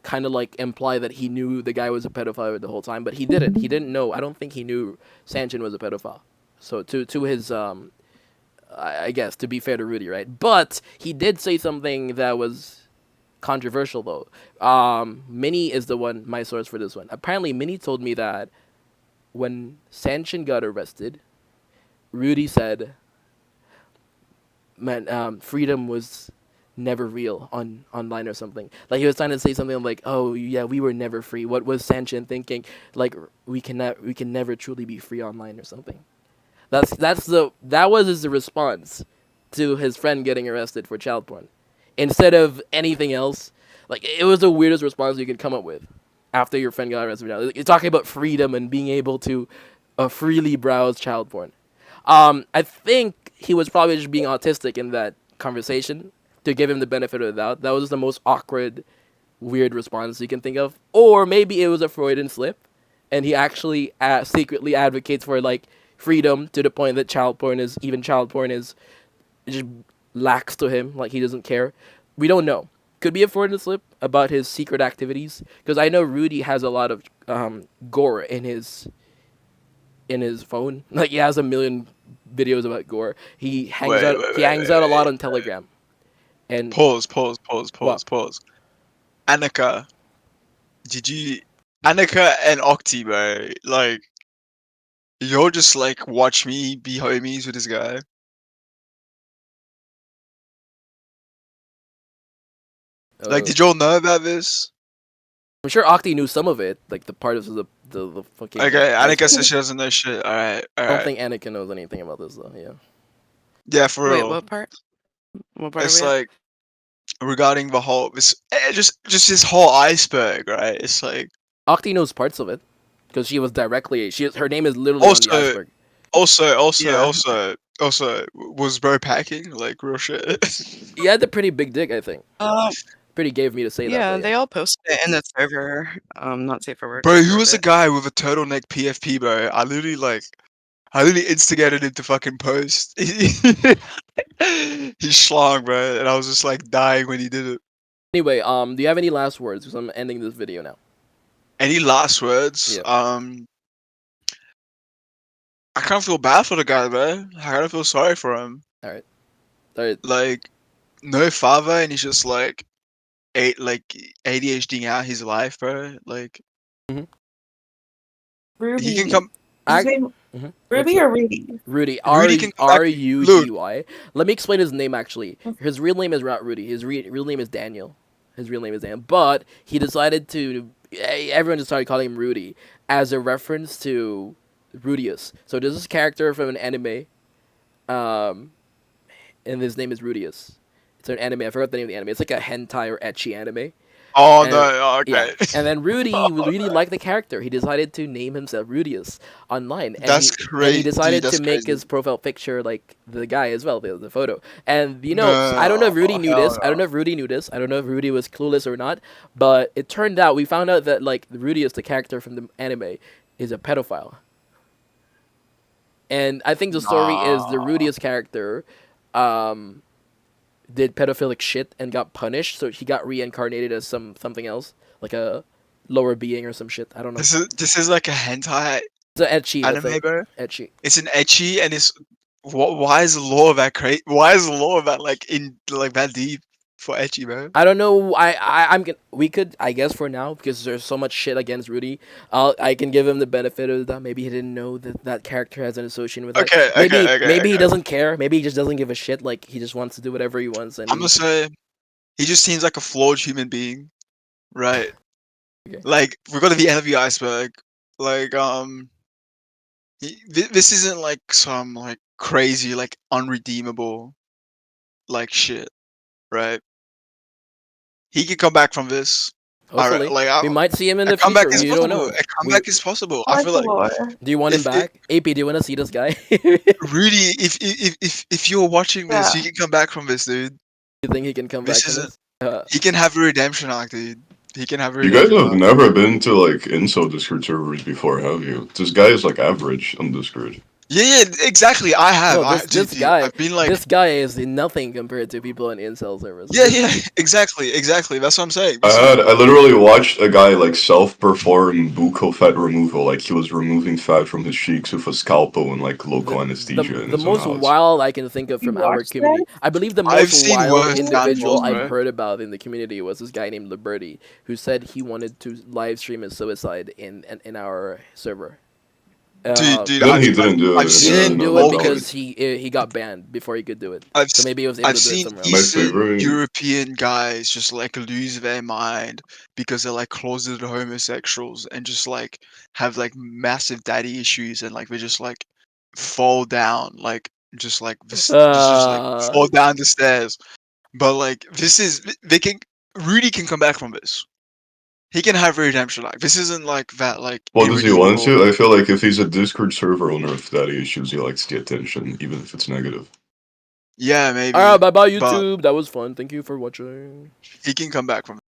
A: kind of like imply that he knew the guy was a pedophile the whole time, but he didn't. He didn't know. I don't think he knew Sanchin was a pedophile. So to his I guess to be fair to Rudy, right? But he did say something that was controversial though. Minnie is the one, my source for this one. Apparently, Minnie told me that when Sanchin got arrested, Rudy said, "Man, freedom was never real online or something." Like he was trying to say something like, "Oh yeah, we were never free. What was Sanchin thinking? Like we can never truly be free online or something." That was his response to his friend getting arrested for child porn, instead of anything else. Like it was the weirdest response you could come up with after your friend got arrested. You're talking about freedom and being able to freely browse child porn. I think he was probably just being autistic in that conversation, to give him the benefit of the doubt. That was the most awkward, weird response you can think of. Or maybe it was a Freudian slip, and he actually secretly advocates for like freedom to the point that child porn is just lax to him, like he doesn't care. We don't know. Could be a Freudian slip about his secret activities, because I know Rudy has a lot of gore in his phone. Like he has a million videos about gore. He hangs out a lot on Telegram. And
B: Pause.
A: What?
B: Annika, Annika and OCTI, bro, like, you'll just, like, watch me be homies with this guy? Like, did y'all know about this?
A: I'm sure Octi knew some of it, like the part of the fucking.
B: Okay, Annika
A: iceberg.
B: says she doesn't know shit. Alright.
A: I don't think Anakin knows anything about this though. Yeah.
B: Yeah, for
E: Wait,
B: real.
E: what part? What part
B: It's
E: are we at?
B: like, regarding the whole, just this whole iceberg, right? It's like,
A: Octi knows parts of it, because she was directly. Her name is literally on the iceberg.
B: also, was bro packing? Like, real shit.
A: He had a pretty big dick, I think. Pretty gay of me to say that.
E: Yeah,
A: But
E: they all posted it in the server. Not safe for work.
B: Bro, who was the guy with a turtleneck PFP, bro? I literally instigated him to fucking post. He's schlong, bro, and I was just like dying when he did it.
A: Anyway, do you have any last words? Because I'm ending this video now.
B: Any last words?
A: Yeah.
B: I can't feel bad for the guy, bro. I kind of feel sorry for him.
A: All right.
B: Like, no father, and he's just like, ADHDing out his life, bro. Like,
D: Ruby.
B: he can come.
D: His name Ruby or Rudy?
A: Rudy.
B: Rudy can come back-
A: R-U-D-Y. Let me explain his name, actually. His real name is not Rudy. His real name is Daniel. But he decided to... Everyone just started calling him Rudy as a reference to Rudius. So this is a character from an anime. And his name is Rudius. It's an anime. I forgot the name of the anime. It's like a hentai or ecchi anime.
B: Oh
A: And-
B: no, oh,
A: Yeah,
B: okay.
A: and then Rudy really liked the character. He decided to name himself Rudius online, and
B: That's
A: he
B: crazy.
A: decided
B: That's
A: to make
B: crazy.
A: his profile picture like the guy as well, the photo. And
B: No,
A: I don't know if Rudy knew
B: hell
A: this. I don't know if Rudy knew this. I don't know if Rudy was clueless or not. But it turned out we found out that like Rudius, the character from the anime, is a pedophile. And I think the story is the Rudius character did pedophilic shit and got punished, so he got reincarnated as something else, like a lower being or some shit. I don't know.
B: This is like a hentai
A: It's an ecchi, that's
B: anime,
A: it.
B: bro.
A: Ecchi.
B: It's an ecchi, and it's why is the law of that crazy? Why is the law of that like in like that deep for ecchi, bro?
A: I don't know. I'm gonna. We could, I guess, for now, because there's so much shit against Rudy. I can give him the benefit of that. Maybe he didn't know that that character has an association with that.
B: Okay,
A: Maybe
B: okay.
A: he doesn't care. Maybe he just doesn't give a shit. Like he just wants to do whatever he wants. And
B: I'm gonna say he just seems like a flawed human being, right?
A: Okay.
B: Like we're gonna the end of the iceberg. Like this isn't like some like crazy like unredeemable like shit, right? He can come back from this.
A: hopefully,
B: Alright, like
A: we might see him in
B: a
A: the
B: comeback
A: future.
B: is
A: You don't
B: possible.
A: know.
B: A comeback is possible.
D: I
B: I
D: like
B: feel
D: the
B: like
D: lore.
A: Do you want him
B: if it-
A: back? AP, do you want to see this guy?
B: Rudy, if you're watching this,
D: Yeah.
B: you can come back from this, dude.
A: You think he can come
B: This
A: back from
B: isn't.
A: this?
B: He can have a redemption arc, dude. He can have a
F: You guys
B: redemption
F: have
B: arc.
F: never been to like incel Discord servers before, have you? This guy is like average on Discord.
B: Yeah, exactly. I have.
A: No, this
B: Dude,
A: guy,
B: I've been like,
A: this guy is nothing compared to people in incel servers.
B: yeah, exactly. That's what I'm saying.
F: I literally watched a guy like self-perform buccal fat removal, like he was removing fat from his cheeks with a scalpel and like local anesthesia in
A: The
F: his own
A: most
F: house.
A: wild I can think of
D: You
A: from our
D: watched
A: community.
D: that?
A: I believe the
B: I've
A: most
B: seen
A: wild
B: worse
A: individual
B: downfalls,
A: I've
B: bro.
A: heard about in the community was this guy named Liberty, who said he wanted to live stream his suicide in our server.
B: Dude,
F: Then he didn't do it.
B: I've
A: He
B: seen
A: didn't
F: no,
A: do it
F: no,
A: because he got banned before he could do it.
B: I've
A: So
B: s-
A: maybe he was able
B: I've
A: to do it
B: seen
A: somewhere
F: My
A: else.
B: Eastern
F: favorite-
B: European guys just like lose their mind because they're like closeted homosexuals and just like have like massive daddy issues and like they just like fall down like just like just like fall down the stairs. But like this is they can Rudy can come back from this. He can have a redemption arc. This isn't like that like
F: Well, does he want
B: irredeemable.
F: to? I feel like if he's a Discord server owner with daddy issues, he likes the attention, even if it's negative.
B: Yeah, maybe.
A: Alright, bye bye
B: But
A: YouTube. That was fun. Thank you for watching.
B: he can come back from